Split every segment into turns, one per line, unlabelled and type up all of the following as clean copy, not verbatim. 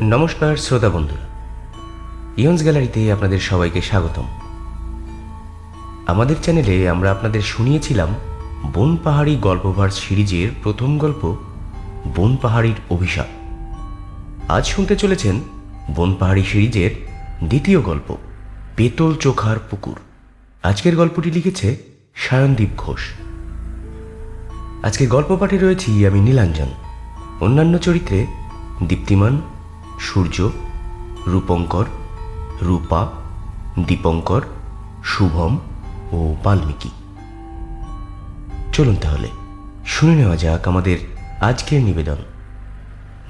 নমস্কার শ্রোতা বন্ধুরা, ইয়ন্স গ্যালারিতে আপনাদের সবাইকে স্বাগতম। আমাদের চ্যানেলে আমরা আপনাদের শুনিয়েছিলাম বনপাহাড়ি গল্পভার সিরিজের প্রথম গল্প বনপাহাড়ির অভিশাপ। আজ শুনতে চলেছেন বনপাহাড়ি সিরিজের দ্বিতীয় গল্প পেতল চোখার পুকুর। আজকের গল্পটি লিখেছে সায়নদীপ ঘোষ। আজকের গল্প পাঠে রয়েছি আমি নীলাঞ্জন। অন্যান্য চরিত্রে দীপ্তিমান, সূর্য, রূপঙ্কর, রূপা, দীপঙ্কর, শুভম ও বাল্মীকি। চলুন তাহলে শুনে নেওয়া যাক আমাদের আজকের নিবেদন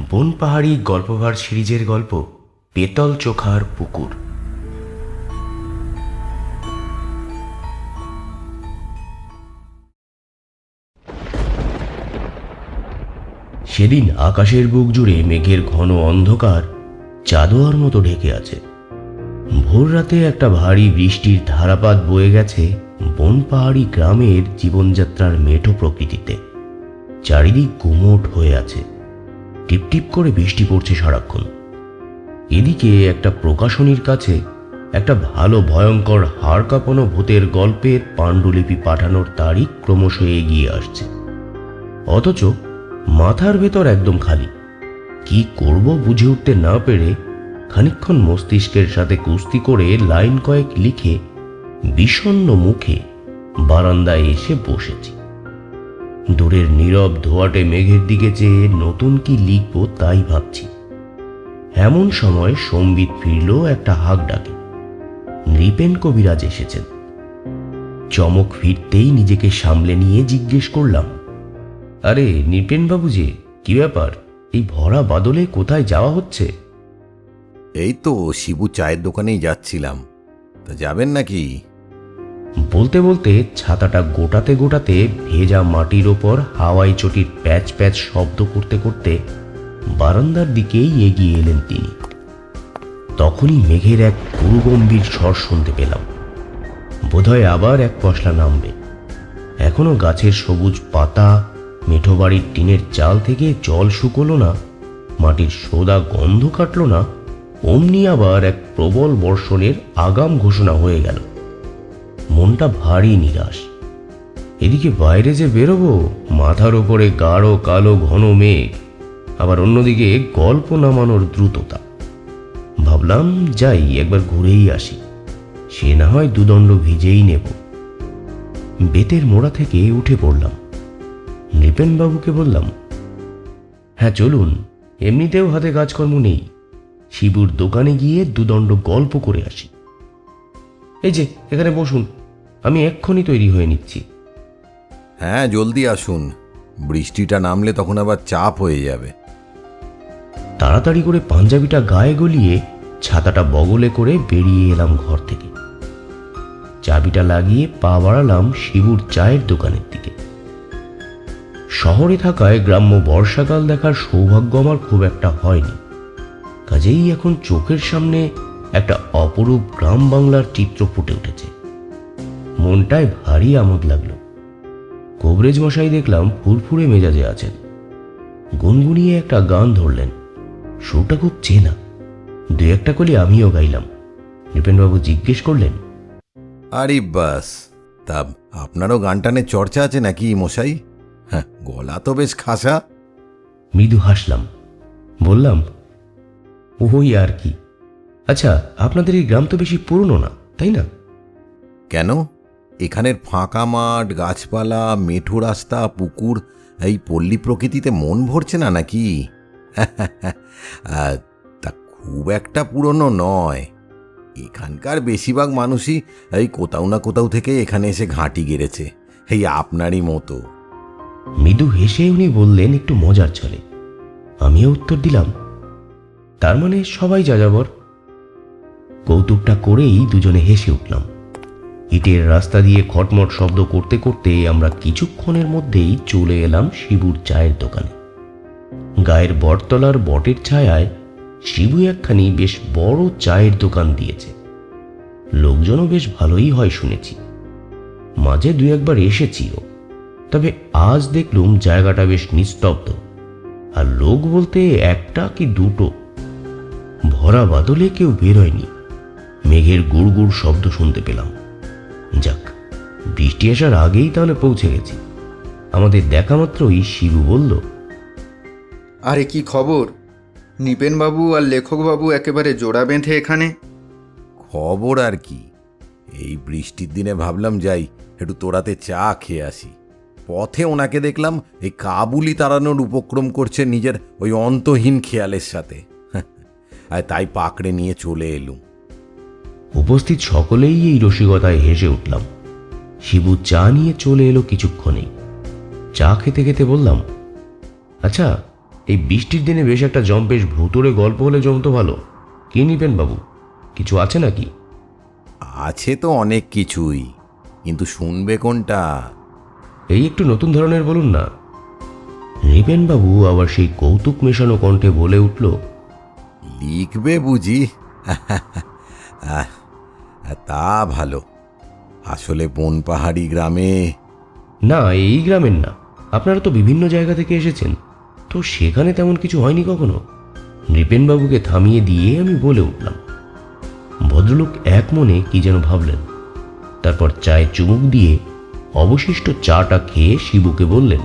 বনপাহাড়ি গল্পভার সিরিজের গল্প পেতল চোখার পুকুর। সেদিন আকাশের বুক জুড়ে মেঘের ঘন অন্ধকার চাদর মতো ঢেকে আছে। ভোর রাতে একটা ভারী বৃষ্টির ধারাপাত বয়ে গেছে বনপাহাড়ি গ্রামের জীবনযাত্রার মেঠো প্রকৃতিতে। চারিদিক গুমোট হয়ে আছে, টিপটিপ করে বৃষ্টি পড়ছে সারাক্ষণ। এদিকে একটা প্রকাশনীর কাছে একটা ভালো ভয়ঙ্কর হাড় কাঁপানো ভূতের গল্পের পাণ্ডুলিপি পাঠানোর তারিখ ক্রমশ এগিয়ে আসছে, অথচ মাথার ভেতর একদম খালি। কি করব বুঝে উঠতে না পেরে খানিকক্ষণ মস্তিষ্কের সাথে কুস্তি করে লাইন কয়েক লিখে বিষণ্ণ মুখে বারান্দায় এসে বসেছি। দূরের নীরব ধোঁয়াটে মেঘের দিকে চেয়ে নতুন কি লিখব তাই ভাবছি। এমন সময় সম্বিত ফিরল একটা হাঁক ডাকে। নৃপেন কবিরাজ এসেছেন। চমক ফিরতেই নিজেকে সামলে নিয়ে জিজ্ঞেস করলাম, আরে নৃপেন বাবু যে, কি ব্যাপার? এই ভরা বাদলে কোথায় যাওয়া হচ্ছে?
এই তো শিবু চায়ের দোকানেই যাচ্ছিলাম, তা যাবেন নাকি?
বলতে বলতে ছাতাটা গোটাতে গোটাতে ভেজা মাটির ওপর হাওয়াই চটির প্যাচ প্যাচ শব্দ করতে করতে বারান্দার দিকেই এগিয়ে এলেন তিনি। তখনই মেঘের এক গুরুগম্ভীর স্বর শুনতে পেলাম। বোধহয় আবার এক পশলা নামবে। এখনো গাছের সবুজ পাতা, মেঠো বাড়ির টিনের চাল থেকে জল শুকোলো না, মাটির সোদা গন্ধ কাটল না, অমনি আবার এক প্রবল বর্ষণের আগাম ঘোষণা হয়ে গেল। মনটা ভারী নিরাশ। এদিকে বাইরে যে বেরোবো, মাথার ওপরে গাঢ় কালো ঘন মেঘ, আবার অন্যদিকে গল্প নামানোর দ্রুততা। ভাবলাম যাই একবার ঘুরেই আসি, সে না হয় দুদণ্ড ভিজেই নেব। বেতের মোড়া থেকে উঠে পড়লাম। নৃপেনবাবুকে বললাম, হ্যাঁ চলুন, এমনিতেও হাতে কাজকর্ম নেই, শিবুর দোকানে গিয়ে দুদণ্ড গল্প করে আসি। এই যে এখানে বসুন, আমি এক্ষুনি তৈরি হয়ে নিচ্ছি।
হ্যাঁ জলদি আসুন, বৃষ্টিটা নামলে তখন আবার চাপ হয়ে যাবে।
তাড়াতাড়ি করে পাঞ্জাবিটা গায়ে গলিয়ে ছাতাটা বগলে করে বেরিয়ে এলাম ঘর থেকে। চাবিটা লাগিয়ে পা বাড়ালাম শিবুর চায়ের দোকানের দিকে। শহরে থাকায় গ্রাম্য বর্ষাকাল দেখার সৌভাগ্য আমার খুব একটা হয়নি, কাজেই এখন চোখের সামনে একটা অপরূপ গ্রাম বাংলার চিত্র ফুটে উঠেছে। মনটায় ভারী আমোদ লাগলো। কবরেজ মশাই দেখলাম ফুরফুরে মেজাজে আছেন। গুনগুনিয়ে একটা গান ধরলেন, সুরটা খুব চেনা। দু একটা কলি আমিও গাইলাম। নৃপেনবাবু জিজ্ঞেস করলেন,
আরে বাস, তা আপনারও গান টানের চর্চা আছে নাকি মশাই? হ্যাঁ, গলা তো বেশ খাসা।
মৃদু হাসলাম, বললাম, ওই আর কি। আচ্ছা, আপনাদের এই গ্রাম তো বেশি পুরনো না, তাই না?
কেন? এখানের ফাঁকা মাঠ, গাছপালা, মেঠো রাস্তা, পুকুর, এই পল্লী প্রকৃতিতে মন ভরছে না নাকি? তা খুব একটা পুরনো নয়। এখানকার বেশিরভাগ মানুষই এই কোথাও না কোথাও থেকে এখানে এসে ঘাঁটি গেড়েছে, এই আপনারই মতো।
মৃদু হেসে উনি বললেন একটু মজার ছলে। আমিও উত্তর দিলাম, তার মানে সবাই যাযাবর। কৌতুকটা করেই দুজনে হেসে উঠলাম। ইটের রাস্তা দিয়ে খটমট শব্দ করতে করতে আমরা কিছুক্ষণের মধ্যেই চলে এলাম শিবুর চায়ের দোকানে। গায়ের বটতলার বটের ছায়ায় শিবু একখানি বেশ বড় চায়ের দোকান দিয়েছে। লোকজনও বেশ ভালোই হয় শুনেছি। মাঝে দু একবার এসেছিও, তবে আজ দেখলুম জায়গাটা বেশ নিস্তব্ধ, আর লোক বলতে একটা কি দুটো। ভরা বাদলে কেউ বেরোয়নি। মেঘের গুড় গুড় শব্দ শুনতে পেলাম। যাক, বৃষ্টি আসার আগেই তাহলে পৌঁছে গেছি। আমাদের দেখা মাত্রই শিবু বলল,
আরে কি খবর? নিপেনবাবু আর লেখকবাবু একেবারে জোড়া বেঁধে এখানে।
খবর আর কি, এই বৃষ্টির দিনে ভাবলাম যাই একটু তোড়াতে চা খেয়ে আসি। পথে ওনাকে দেখলাম এই কাবুলি তাড়ানোর উপক্রম করছে নিজের ওই অন্তহীন খেয়ালের সাথে। আর তাই পাকড়ে নিয়ে চলে এলুম।
উপস্থিত সকলেই এই রসিকতায় হেসে উঠলাম। শিবু চা নিয়ে চলে এলো কিছুক্ষণেই। চা খেতে খেতে বললাম, আচ্ছা, এই বৃষ্টির দিনে বেশ একটা জম্পেশ ভুতুড়ে গল্প হলে জমতো ভালো। কি নিবেন বাবু, কিছু আছে নাকি?
আছে তো অনেক কিছুই, কিন্তু শুনবে কোনটা?
এই একটু নতুন ধরনের বলুন না। নৃপেনবাবু আবার সেই কৌতুক মেশানো কণ্ঠে বলে উঠল,
লিখবে বুঝি? তা ভালো। আসলে বনপাহাড়ি গ্রামে।
না, এই গ্রামের না, আপনারা তো বিভিন্ন জায়গা থেকে এসেছেন, তো সেখানে তেমন কিছু হয়নি কখনো? নৃপেনবাবুকে থামিয়ে দিয়ে আমি বলে উঠলাম। ভদ্রলোক এক মনে কি যেন ভাবলেন। তারপর চায়ে চুমুক দিয়ে অবশিষ্ট চাটা খেয়ে শিবুকে বললেন,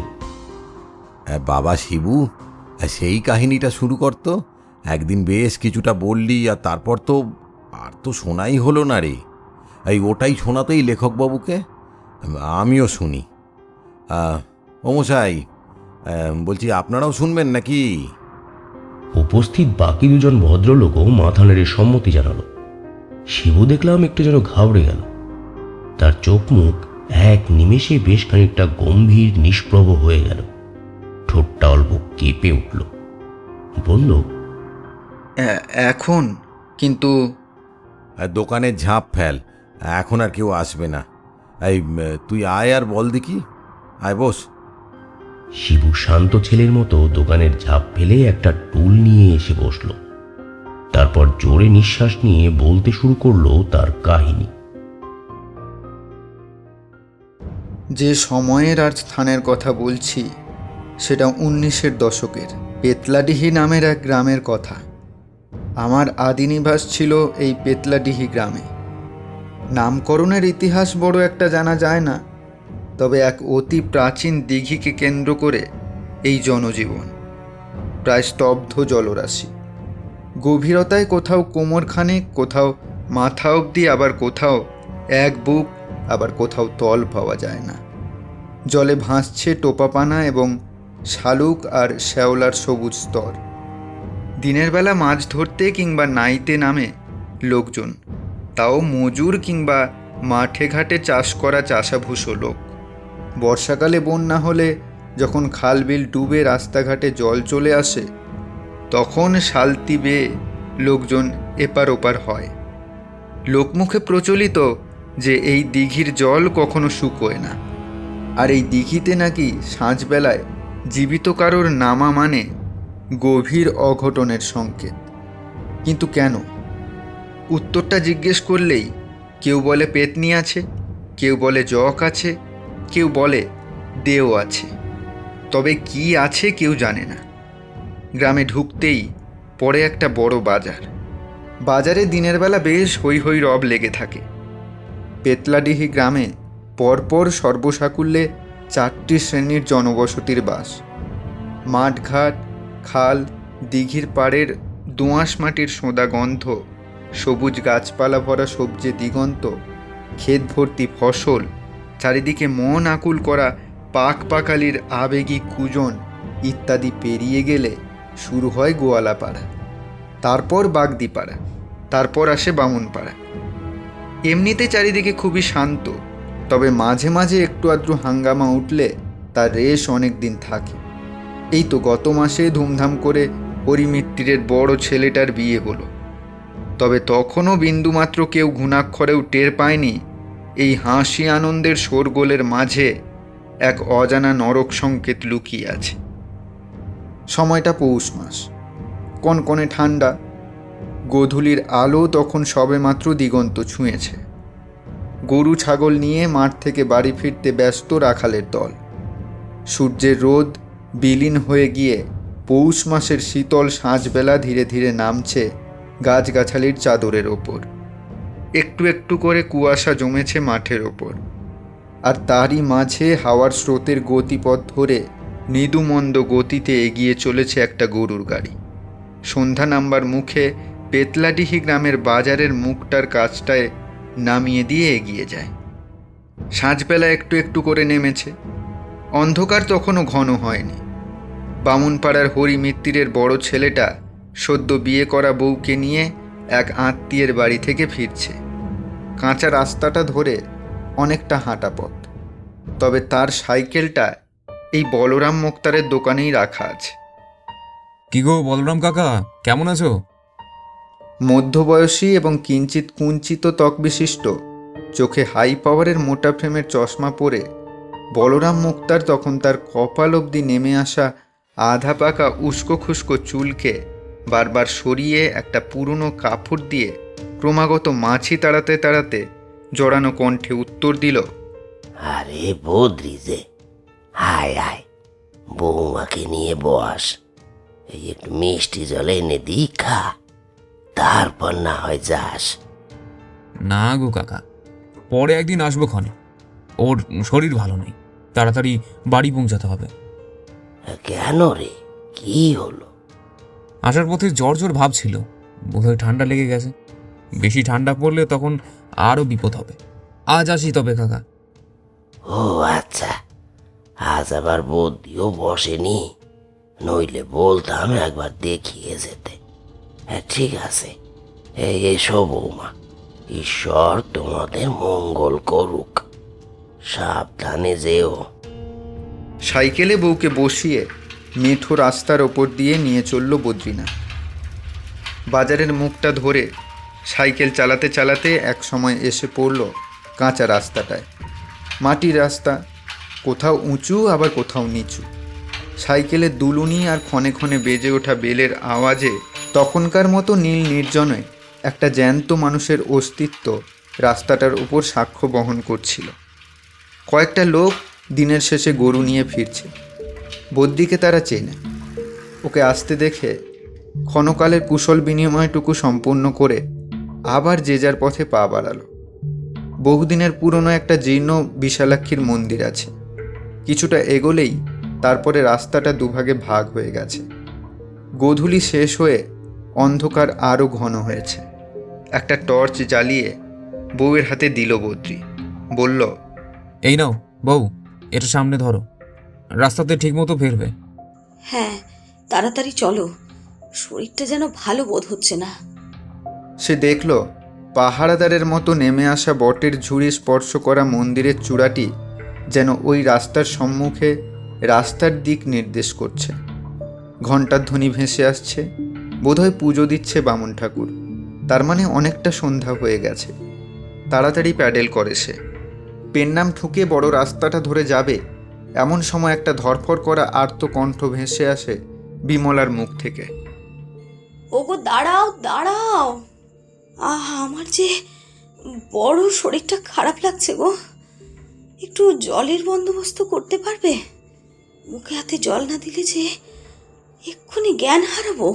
বাবা শিবু, সেই কাহিনীটা শুরু করতো। একদিন বেশ কিছুটা বললি, আর তারপর তো আর তো শোনাই হলো না রে। এই ওটাই শোনাতেই লেখকবাবুকে, আমিও শুনি। ও মশাই, বলছি আপনারাও শুনবেন নাকি?
উপস্থিত বাকি দুজন ভদ্রলোকও মাথা নেড়ে সম্মতি জানালো। শিবু দেখলাম একটু যেন ঘাবড়ে গেল। তার চোখ মুখ এক নিমেষে বেশ খানিকটা গম্ভীর নিষ্প্রভ হয়ে গেল। ঠোঁটটা অল্প কেঁপে উঠল। বলল,
এখন কিন্তু
দোকানের ঝাঁপ ফেল, এখন আর কেউ আসবে না। এই তুই আয় আর বল দেখি, আয় বস।
শিবু শান্ত ছেলের মতো দোকানের ঝাঁপ ফেলে একটা টুল নিয়ে এসে বসল। তারপর জোরে নিঃশ্বাস নিয়ে বলতে শুরু করলো তার কাহিনী।
যে সময়ের আর স্থানের কথা বলছি সেটা 1900-এর দশকের পেতলাডিহি নামের এক গ্রামের কথা। আমার আদি নিবাস ছিল এই পেতলাডিহি গ্রামে। নামকরণের ইতিহাস বড় একটা জানা যায় না, তবে এক অতি প্রাচীন দিঘিকে কেন্দ্র করে এই জনজীবন। প্রায় স্তব্ধ জলরাশি, গভীরতায় কোথাও কোমরখানেক, কোথাও মাথা অবধি, আবার কোথাও এক বুক, আবার কোথাও তল পাওয়া যায় না। জলে ভাসছে টোপাপানা এবং শালুক আর শ্যাওলার সবুজ স্তর। দিনের বেলা মাছ ধরতে কিংবা নাইতে নামে লোকজন, তাও মজুর কিংবা মাঠে ঘাটে চাষ করা চাষাভুষো লোক। বর্ষাকালে বন্যা হলে যখন খাল বিল ডুবে রাস্তাঘাটে জল চলে আসে, তখন শালতি বেয়ে লোকজন এপার ওপার হয়। লোকমুখে প্রচলিত যে এই দিঘির জল কখনো শুকোয় না, আর এই দিঘিতে নাকি সাঁঝবেলায় জীবিত কারোর নামা মানে গভীর অঘটনের সংকেত। কিন্তু কেন? উত্তরটা জিজ্ঞেস করলেই কেউ বলে পেতনি আছে, কেউ বলে জক আছে, কেউ বলে দেও আছে, তবে কি আছে কেউ জানে না। গ্রামে ঢুকতেই পড়ে একটা বড় বাজার। বাজারে দিনের বেলা বেশ হৈ হৈ রব লেগে থাকে। পেতলাডিহি গ্রামে পরপর সর্বসাকুল্যে 4টি শ্রেণীর জনবসতির বাস। মাঠঘাট, খাল, দিঘির পাড়ের দোঁয়াশ মাটির সোঁদা গন্ধ, সবুজ গাছপালা ভরা সবজি দিগন্ত, ক্ষেত ভর্তি ফসল, চারিদিকে মন আকুল করা পাক পাকালির আবেগী কুজন ইত্যাদি পেরিয়ে গেলে শুরু হয় গোয়ালাপাড়া, তারপর বাগদিপাড়া, তারপর আসে বামুনপাড়া। এমনিতে চারিদিকে খুবই শান্ত, তবে মাঝে মাঝে একটু আধটু হাঙ্গামা উঠলে তার রেশ অনেক দিন থাকে। এই তো গত মাসে ধুমধাম করে হরিমিত্তিরের বড় ছেলেটার বিয়ে হলো, তবে তখনও বিন্দুমাত্র কেউ ঘুণাক্ষরেও টের পায়নি এই হাসি আনন্দের শোরগোলের মাঝে এক অজানা নরক সংকেত লুকিয়ে আছে। সময়টা পৌষ মাস, কনকনে ঠান্ডা। গোধূলির আলো তখন সবেমাত্র দিগন্ত ছুঁয়েছে। গরু ছাগল নিয়ে মাঠ থেকে বাড়ি ফিরতে ব্যস্ত রাখালের দল। সূর্যের রোদ বিলীন হয়ে গিয়ে পৌষ মাসের শীতল সাঁঝবেলা ধীরে ধীরে নামছে গাছগাছালির চাদরের ওপর। একটু একটু করে কুয়াশা জমেছে মাঠের ওপর, আর তারই মাঝে হাওয়ার স্রোতের গতিপথ ধরে মৃদুমন্দ গতিতে এগিয়ে চলেছে একটা গরুর গাড়ি। সন্ধ্যা নামবার মুখে পেতলাডিহি গ্রামের বাজারের মুখটার কাছটায় নামিয়ে দিয়ে এগিয়ে যায়। সাঁঝবেলা একটু একটু করে নেমেছে। অন্ধকার তখনও ঘন হয়নি। বামুনপাড়ার হরি মিত্তিরের বড় ছেলেটা সদ্য বিয়ে করা বউকে নিয়ে এক আত্মীয়ের বাড়ি থেকে ফিরছে। কাঁচা রাস্তাটা ধরে অনেকটা হাঁটা পথ, তবে তার সাইকেলটা এই বলরাম মোক্তারের দোকানেই রাখা আছে।
কি গো বলরাম কাকা, কেমন আছো?
মধ্যবয়সী এবং কিঞ্চিত কুঞ্চিত ত্বক বিশিষ্ট, চোখে হাই পাওয়ারের মোটা ফ্রেমের চশমা পরে বলরাম মুক্তার তখন তার কপাল অবধি নেমে আসা আধা পাকা উস্কো খুস্কো চুলকে বারবার সরিয়ে একটা পুরনো কাপড় দিয়ে ক্রমাগত মাছি তাড়াতে তাড়াতে জড়ানো কণ্ঠে উত্তর দিল,
আরে বদ্রি যে, হায় হায়, বৌমাকে নিয়ে বস, এই একটু মিষ্টি জল এনে দীক্ষা, তারপর না হয় যাস।
না গো কাকা, পরে একদিন আসবো ক্ষণে। ওর শরীর ভালো নেই, তাড়াতাড়ি বাড়ি পৌঁছাতে হবে।
কেন রে, কি হলো?
আসার পথে জ্বর জ্বর ভাব ছিল, বোধহয় ঠান্ডা লেগে গেছে। বেশি ঠান্ডা পড়লে তখন আরও বিপদ হবে। আজ আসি তবে কাকা।
ও আচ্ছা, আজ আবার বদ্রিও বসেনি, নইলে বলতাম একবার দেখিয়ে যেতে। হ্যাঁ ঠিক আছে, এই এসো বৌমা, ঈশ্বর তোমাদের মঙ্গল করুক, সাবধানে যেও।
সাইকেলে বউকে বসিয়ে মেঠো রাস্তার ওপর দিয়ে নিয়ে চলল বদ্রীনাথ। বাজারের মুখটা ধরে সাইকেল চালাতে চালাতে এক সময় এসে পড়ল কাঁচা রাস্তাটায়। মাটির রাস্তা, কোথাও উঁচু আবার কোথাও নিচু। সাইকেলের দুলুনি আর ক্ষণে ক্ষণে বেজে ওঠা বেলের আওয়াজে তখনকার মতো নীল নির্জনে একটা জ্যান্ত মানুষের অস্তিত্ব রাস্তাটার উপর সাক্ষ্য বহন করছিল। কয়েকটা লোক দিনের শেষে গরু নিয়ে ফিরছে। বদ্রিকে তারা চেনে। ওকে আসতে দেখে ক্ষণকালের কুশল বিনিময়টুকু সম্পূর্ণ করে আবার যে যার পথে পা বাড়ালো। বহুদিনের পুরনো একটা জীর্ণ বিশালাক্ষীর মন্দির আছে। কিছুটা এগোলেই তারপরে রাস্তাটা দুভাগে ভাগ হয়ে গেছে। গোধূলি শেষ হয়ে অন্ধকার আরও ঘন হয়েছে। একটা টর্চ জ্বালিয়ে বউয়ের হাতে দিল বদ্রি, বলল,
এই নাও বউ, এটা সামনে ধরো, রাস্তাতে ঠিকমতো ফেরবে।
হ্যাঁ, তাড়াতাড়ি চলো, শরীরটা যেন ভালো বোধ হচ্ছে না।
সে দেখল পাহারাদারের মতো নেমে আসা বটের ঝুড়ি স্পর্শ করা মন্দিরের চূড়াটি যেন ওই রাস্তার সম্মুখে রাস্তার দিক নির্দেশ করছে। ঘণ্টার ধ্বনি ভেসে আসছে, বোধহয় পুজো দিচ্ছে বামুন ঠাকুর। তার মানে অনেকটা সন্ধ্যা হয়ে গেছে। তাড়াতাড়ি প্যাডেল করে সে। পেন্নাম ঠুকে বড় রাস্তাটা ধরে যাবে, এমন সময় একটা ধরফর করা আর্ত কণ্ঠ ভেসে আসে বিমলার মুখ থেকে।
ওগো দাঁড়াও দাঁড়াও, আমার যে বড় শরীরটা খারাপ লাগছে গো, একটু জলের বন্দোবস্ত করতে পারবে? মুখে হাতে জল না দিলে যে এক্ষুনি জ্ঞান হারাবো।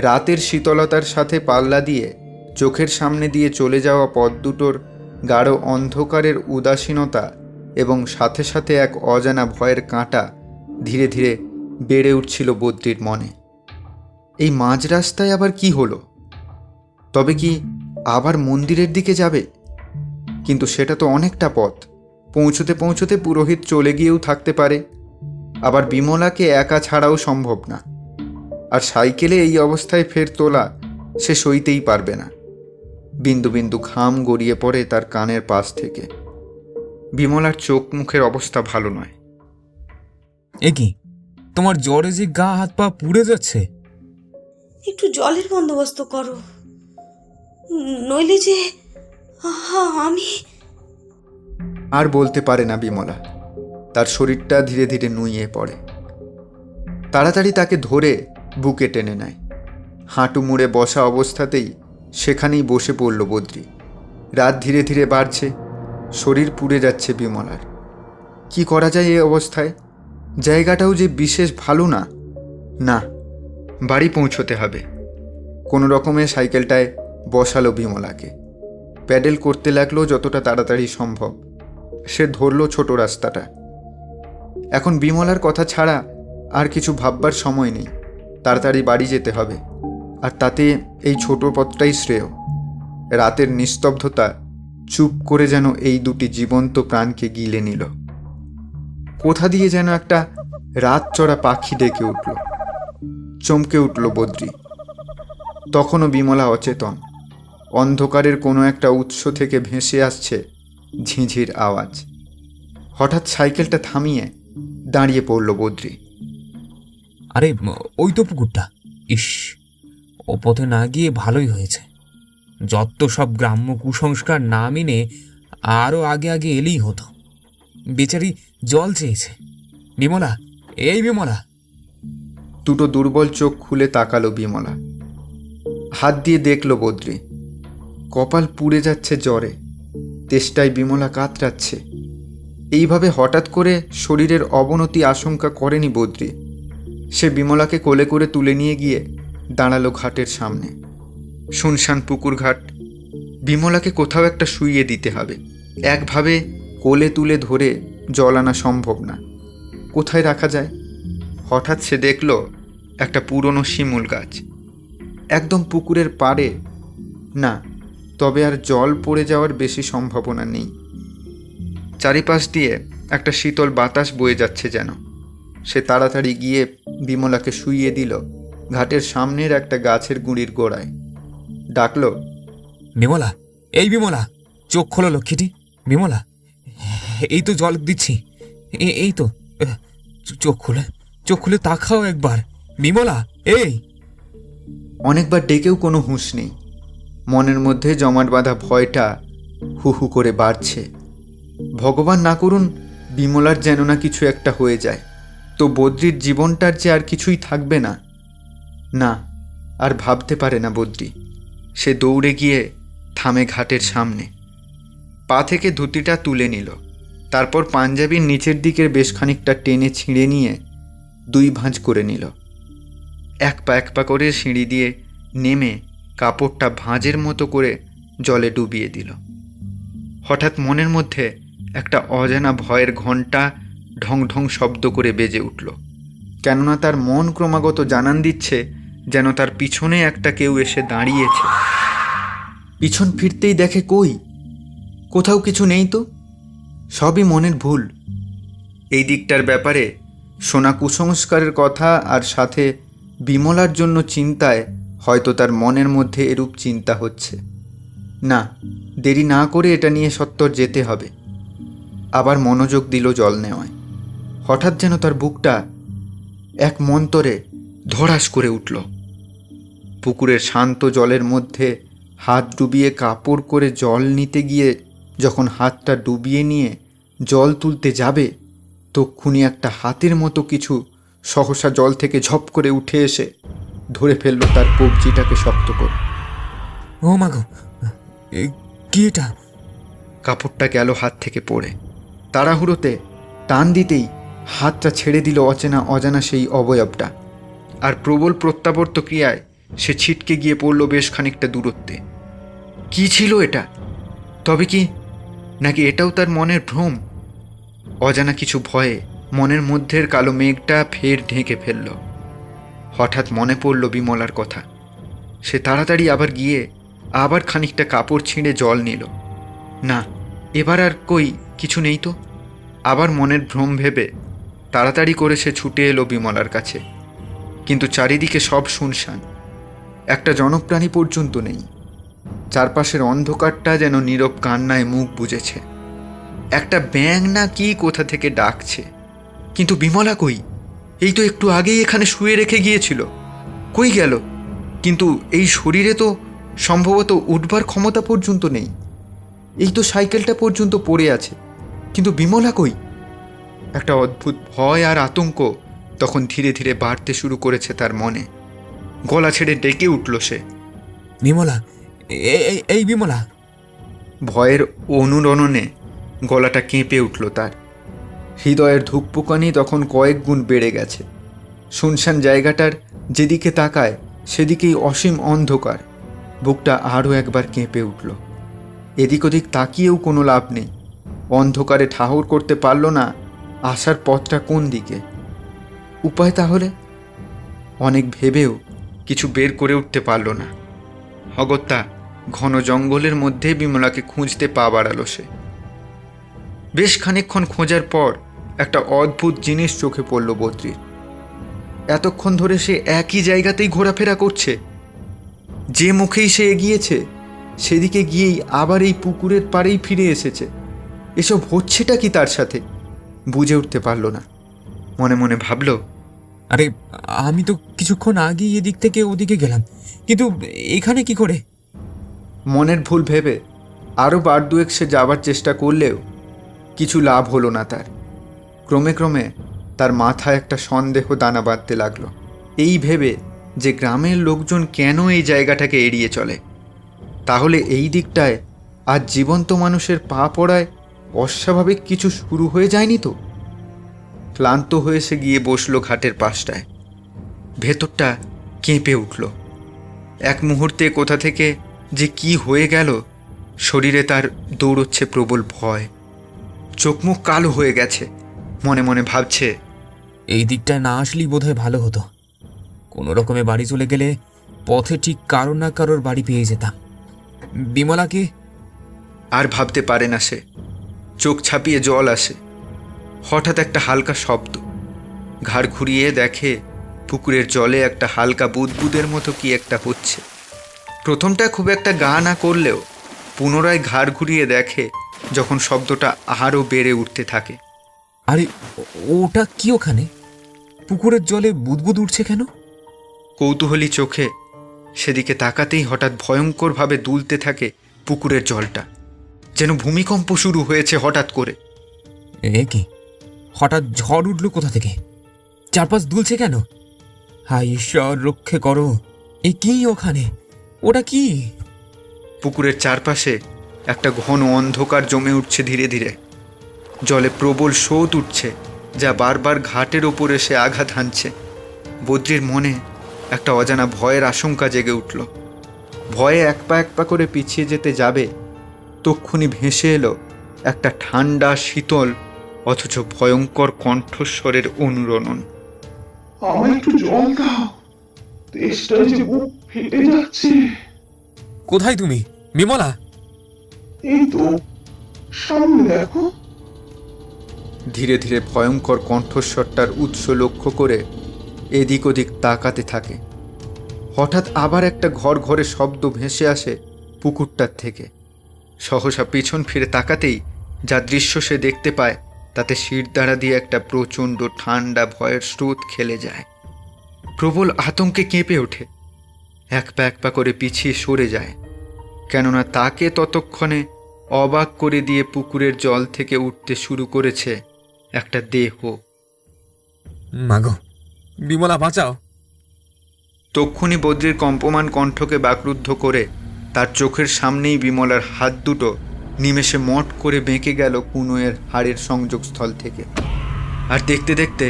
রাতের শীতলতার সাথে পাল্লা দিয়ে চোখের সামনে দিয়ে চলে যাওয়া পথ দুটোর গাঢ় অন্ধকারের উদাসীনতা এবং সাথে সাথে এক অজানা ভয়ের কাঁটা ধীরে ধীরে বেড়ে উঠছিল বদ্রির মনে। এই মাঝ রাস্তায় আবার কি হলো? তবে কি আবার মন্দিরের দিকে যাবে? কিন্তু সেটা তো অনেকটা পথ, পৌঁছতে পৌঁছতে পুরোহিত চলে গিয়েও থাকতে পারে। আবার বিমলাকে একা ছাড়াও সম্ভব না। আর সাইকেলে এই অবস্থায় ফের তোলা সে সইতেই পারবে না। বিন্দু বিন্দু ঘাম গড়িয়ে পড়ে তার কানের পাশ থেকে। বিমলার চোখ মুখের অবস্থা ভালো নয়।
এ কি, তোমার জ্বরে যে গা হাত পা পুড়ে যাচ্ছে?
একটু জলের বন্দোবস্ত করো, নইলে যে আমি।
আর বলতে পারে না বিমলা। তার শরীরটা ধীরে ধীরে নুইয়ে পড়ে। তাড়াতাড়ি তাকে ধরে বুকে টেনে নেয়। হাঁটু মুড়ে বসা অবস্থাতেই সেখানেই বসে পড়ল বদ্রি। রাত ধীরে ধীরে বাড়ছে, শরীর পুড়ে যাচ্ছে বিমলার। কি করা যায় এই অবস্থায়? জায়গাটাও যে বিশেষ ভালো না। না, বাড়ি পৌঁছতে হবে। কোনো রকমে সাইকেলটায় বসালো বিমলাকে। প্যাডেল করতে লাগলো যতটা তাড়াতাড়ি সম্ভব। সে ধরলো ছোট রাস্তাটা। এখন বিমলার কথা ছাড়া আর কিছু ভাববার সময় নেই। তাড়াতাড়ি বাড়ি যেতে হবে, আর তাতে এই ছোট পথটাই শ্রেয়। রাতের নিস্তব্ধতা চুপ করে যেন এই দুটি জীবন্ত প্রাণকে গিলে নিল। কোথা দিয়ে যেন একটা রাত চড়া পাখি ডেকে উঠল। চমকে উঠল বদ্রি। তখনও বিমলা অচেতন। অন্ধকারের কোনো একটা উৎস থেকে ভেসে আসছে ঝিঁঝির আওয়াজ। হঠাৎ সাইকেলটা থামিয়ে দাঁড়িয়ে পড়ল বদ্রি।
আরে ওই তো পুকুরটা। ইস, ও পথে না গিয়ে ভালোই হয়েছে। যত সব গ্রাম্য কুসংস্কার না মেনে আরও আগে আগে এলেই হতো। বেচারি জল চেয়েছে। বিমলা, এই বিমলা!
দুটো দুর্বল চোখ খুলে তাকালো বিমলা। হাত দিয়ে দেখল বদ্রি। কপাল পুড়ে যাচ্ছে জ্বরে। তেষ্টায় বিমলা কাতরাচ্ছে। এইভাবে হঠাৎ করে শরীরের অবনতি আশঙ্কা করেনি বদ্রি। সে বিমলাকে কোলে করে তুলে নিয়ে গিয়ে দাঁড়ালো ঘাটের সামনে। শুনশান পুকুর ঘাট। বিমলাকে কোথাও একটা শুইয়ে দিতে হবে। একভাবে কোলে তুলে ধরে জল আনা সম্ভব না। কোথায় রাখা যায়? হঠাৎ সে দেখল একটা পুরনো শিমুল গাছ একদম পুকুরের পাড়ে। না, তবে আর জল পড়ে যাওয়ার বেশি সম্ভাবনা নেই। চারিপাশ দিয়ে একটা শীতল বাতাস বয়ে যাচ্ছে যেন। সে তাড়াতাড়ি গিয়ে বিমলাকে শুইয়ে দিল ঘাটের সামনের একটা গাছের গুঁড়ির গোড়ায়। ডাকল,
বিমলা, এই বিমলা! চোখ খোলো লক্ষ্মীটি। বিমলা, এই তো জল দিচ্ছি। এই তো, চোখ খুলে তাকাও একবার। বিমলা, এই!
অনেকবার ডেকেও কোনো হুঁশ নেই। মনের মধ্যে জমাট বাঁধা ভয়টা হু হু করে বাড়ছে। ভগবান না করুন বিমলার যেন না কিছু একটা হয়ে যায়, তো বদ্রির জীবনটার যে আর কিছুই থাকবে না। না, আর ভাবতে পারে না বদ্রি। সে দৌড়ে গিয়ে থামে ঘাটের সামনে। পা থেকে ধুতিটা তুলে নিল। তারপর পাঞ্জাবির নিচের দিকের বেশ খানিকটা টেনে ছিঁড়ে নিয়ে 2 ভাঁজ করে নিল। এক পা করে সিঁড়ি দিয়ে নেমে কাপড়টা ভাঁজের মতো করে জলে ডুবিয়ে দিল। হঠাৎ মনের মধ্যে একটা অজানা ভয়ের ঘণ্টা ঢং ঢং শব্দ করে বেজে উঠল। কেননা তার মন ক্রমাগত জানান দিচ্ছে যেন তার পিছনে একটা কেউ এসে দাঁড়িয়েছে। পিছন ফিরতেই দেখে কোথাও কিছু নেই তো। সবই মনের ভুল। এই দিকটার ব্যাপারে শোনা কুসংস্কারের কথা আর সাথে বিমলার জন্য চিন্তায় হয়তো তার মনের মধ্যে এরূপ চিন্তা হচ্ছে। না, দেরি না করে এটা নিয়ে সত্বর যেতে হবে। আবার মনোযোগ দিল জল নেওয়ায়। হঠাৎ যেন তার বুকটা এক মন্তরে ধড়াস করে উঠল। পুকুরের শান্ত জলের মধ্যে হাত ডুবিয়ে কাপড় করে জল নিতে গিয়ে যখন হাতটা ডুবিয়ে নিয়ে জল তুলতে যাবে, তক্ষুনি একটা হাতের মতো কিছু সহসা জল থেকে ঝপ করে উঠে এসে ধরে ফেলল তার কবজিটাকে শক্ত করে।
ও মা গো, কি এটা?
কাপড়টা গেল হাত থেকে পড়ে। তাড়াহুড়োতে টান দিতেই হাতটা ছেড়ে দিল অজানা সেই অবয়বটা। আর প্রবল প্রত্যাবর্ত ক্রিয়ায় সে ছিটকে গিয়ে পড়ল বেশ খানিকটা দূরত্বে। কি ছিল এটা? তবে কি নাকি এটাও তার মনের ভ্রম? অজানা কিছু ভয়ে মনের মধ্যের কালো মেঘটা ফের ঢেকে ফেলল। হঠাৎ মনে পড়ল বিমলার কথা। সে তাড়াতাড়ি আবার গিয়ে আবার খানিকটা কাপড় ছিঁড়ে জল নিল। না, এবার আর কিছু নেই তো। আবার মনের ভ্রম ভেবে তাড়াতাড়ি করে সে ছুটে এলো বিমলার কাছে। কিন্তু চারিদিকে সব শুনশান। একটা জনপ্রাণী পর্যন্ত নেই। চারপাশের অন্ধকারটা যেন নীরব কান্নায় মুখ বুজেছে। একটা ব্যাঙ না কি কোথা থেকে ডাকছে। কিন্তু বিমলা কই? এই তো একটু আগেই এখানে শুয়ে রেখে গিয়েছিল। কই গেল? কিন্তু এই শরীরে তো সম্ভবত উঠবার ক্ষমতা পর্যন্ত নেই। এই তো সাইকেলটা পর্যন্ত পড়ে আছে, কিন্তু বিমলা কই? একটা অদ্ভুত ভয় আর আতঙ্ক তখন ধীরে ধীরে বাড়তে শুরু করেছে তার মনে। গলা ছেড়ে ডেকে উঠল সে,
বিমলা, এই বিমলা!
ভয়ের অনুরণনে গলাটা কেঁপে উঠল তার। হৃদয়ের ধুকপুকানি তখন কয়েক গুণ বেড়ে গেছে। শুনশান জায়গাটার যেদিকে তাকায় সেদিকেই অসীম অন্ধকার। বুকটা আরও একবার কেঁপে উঠল। এদিক ওদিক তাকিয়েও কোনো লাভ নেই। অন্ধকারে ঠাহর করতে পারল না আসার পথটা কোন দিকে। উপায় তাহলে? অনেক ভেবেও কিছু বের করে উঠতে পারল না। অগত্যা ঘন জঙ্গলের মধ্যে বিমলাকে খুঁজতে পা বাড়ালো সে। বেশ খানিকক্ষণ খোঁজার পর একটা অদ্ভুত জিনিস চোখে পড়ল বদ্রির। এতক্ষণ ধরে সে একই জায়গাতেই ঘোরাফেরা করছে। যে মুখেই সে এগিয়েছে সেদিকে গিয়েই আবার এই পুকুরের পাড়েই ফিরে এসেছে। এসব হচ্ছেটা কি তার সাথে? বুঝে উঠতে পারল না। মনে মনে ভাবল,
আরে আমি তো কিছুক্ষণ আগেই এদিক থেকে ওদিকে গেলাম, কিন্তু এখানে কি করে?
মনের ভুল ভেবে আরও বার দুয়েক সে যাবার চেষ্টা করলেও কিছু লাভ হলো না তার। ক্রমে ক্রমে তার মাথায় একটা সন্দেহ দানা বাঁধতে লাগলো, এই ভেবে যে গ্রামের লোকজন কেন এই জায়গাটাকে এড়িয়ে চলে। তাহলে এই দিকটায় আজ জীবন্ত মানুষের পা পড়ায় অস্বাভাবিক কিছু শুরু হয়ে যায়নি তো? ক্লান্ত হয়ে সে গিয়ে বসলো ঘাটের পাশটায়। ভেতরটা কেঁপে উঠল। এক মুহূর্তে কোথা থেকে যে কি হয়ে গেল, শরীরে তার দৌড়চ্ছে প্রবল ভয়। চোখ মুখ কালো হয়ে গেছে। মনে মনে ভাবছে,
এই দিকটায় না আসলেই বোধহয় ভালো হতো। কোনো রকমে বাড়ি চলে গেলে পথে ঠিক কারোর না কারোর বাড়ি পেয়ে যেতাম। বিমলাকে
আর ভাবতে পারে না সে। চোখ ছাপিয়ে জল আসে। হঠাৎ একটা হালকা শব্দ। ঘাড় ঘুরিয়ে দেখে পুকুরের জলে একটা হালকা বুদবুদের মতো কি একটা হচ্ছে। প্রথমটা খুব একটা গা না করলেও পুনরায় ঘাড় ঘুরিয়ে দেখে যখন শব্দটা আরও বেড়ে উঠতে থাকে।
আরে ওটা কি ওখানে? পুকুরের জলে বুদবুদ উঠছে কেন?
কৌতূহলী চোখে সেদিকে তাকাতেই হঠাৎ ভয়ঙ্করভাবে দুলতে থাকে পুকুরের জলটা। যেন ভূমিকম্প শুরু হয়েছে হঠাৎ করে।
এ কি, হঠাৎ ঝড় উঠল কোথা থেকে? চারপাশ দুলছে কেন? হায় ঈশ্বর, রক্ষে করো! এ কি ওখানে? ওটা কি?
পুকুরের চারপাশে একটা ঘন অন্ধকার জমে উঠছে ধীরে ধীরে। জলে প্রবল স্রোত উঠছে, যা বারবার ঘাটের ওপর এসে আঘাত হানছে। বদ্রির মনে একটা অজানা ভয়ের আশঙ্কা জেগে উঠল। ভয়ে এক পা করে পিছিয়ে যেতে যাবে, তক্ষুনি ভেসে এলো একটা ঠান্ডা শীতল অথচ ভয়ঙ্কর কণ্ঠস্বরের অনুরণন।
আমায় একটু জল দাও, তেষ্টায় যে বুক ফেটে যাচ্ছে।
কোথায় তুমি, বিমলা?
এই তো সামনে দেখো।
ধীরে ধীরে ভয়ঙ্কর কণ্ঠস্বরটার উৎস লক্ষ্য করে এদিক ওদিক তাকাতে থাকে। হঠাৎ আবার একটা ঘরে শব্দ ভেসে আসে পুকুরটার থেকে। সহসা পিছন ফিরে তাকাতেই যা দৃশ্য সে দেখতে পায় তাতে শিরদাঁড়া দিয়ে একটা প্রচণ্ড ঠান্ডা ভয়ের স্রোত খেলে যায়। প্রবল আতঙ্কে কেঁপে ওঠে। এক পা করে পিছিয়ে সরে যায়, কেননা তাকে ততক্ষণে অবাক করে দিয়ে পুকুরের জল থেকে উঠতে শুরু করেছে একটা দেহ।
মাগো, বিমলা বাঁচাও!
তক্ষুনি বদ্রির কম্পমান কণ্ঠকে বাকরুদ্ধ করে তার চোখের সামনেই বিমলার হাত দুটো নিমেষে মট করে বেঁকে গেল কুনোয়ের হাড়ের সংযোগস্থল থেকে। আর দেখতে দেখতে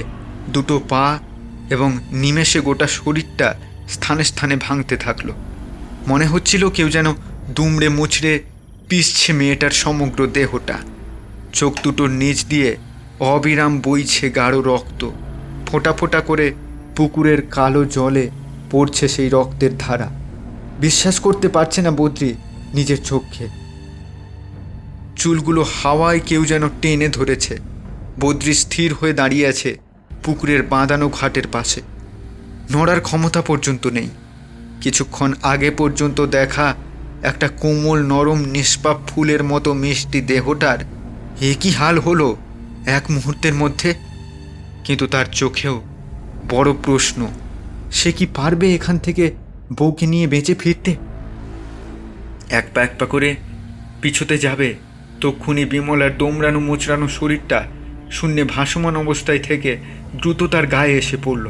দুটো পা এবং নিমেষে গোটা শরীরটা স্থানে স্থানে ভাঙতে থাকলো। মনে হচ্ছিল কেউ যেন দুমড়ে মুচড়ে পিষছে মেয়েটার সমগ্র দেহটা। চোখ দুটোর নিচ দিয়ে অবিরাম বইছে গাঢ় রক্ত। ফোঁটা ফোঁটা করে পুকুরের কালো জলে পড়ছে সেই রক্তের ধারা। বিশ্বাস করতে পারছে না বদ্রি নিজের চোখকে। চুলগুলো হাওয়ায় কেউ যেন টেনে ধরেছে। বদ্রি স্থির হয়ে দাঁড়িয়ে আছে পুকুরের বাঁধানো ঘাটের পাশে। নড়ার ক্ষমতা পর্যন্ত নেই। কিছুক্ষণ আগে পর্যন্ত দেখা একটা কোমল নরম নিষ্পাপ ফুলের মতো মিষ্টি দেহটার এ কি হাল হলো এক মুহূর্তের মধ্যে? কিন্তু তার চোখেও বড় প্রশ্ন, সে কি পারবে এখান থেকে বউকে নিয়ে বেঁচে ফিরতে? এক পা করে পিছুতে যাবে, তক্ষুনি বিমলার দোমড়ানো মোচড়ানো শরীরটা শূন্যে ভাসমান অবস্থায় থেকে দ্রুত তার গায়ে এসে পড়ল।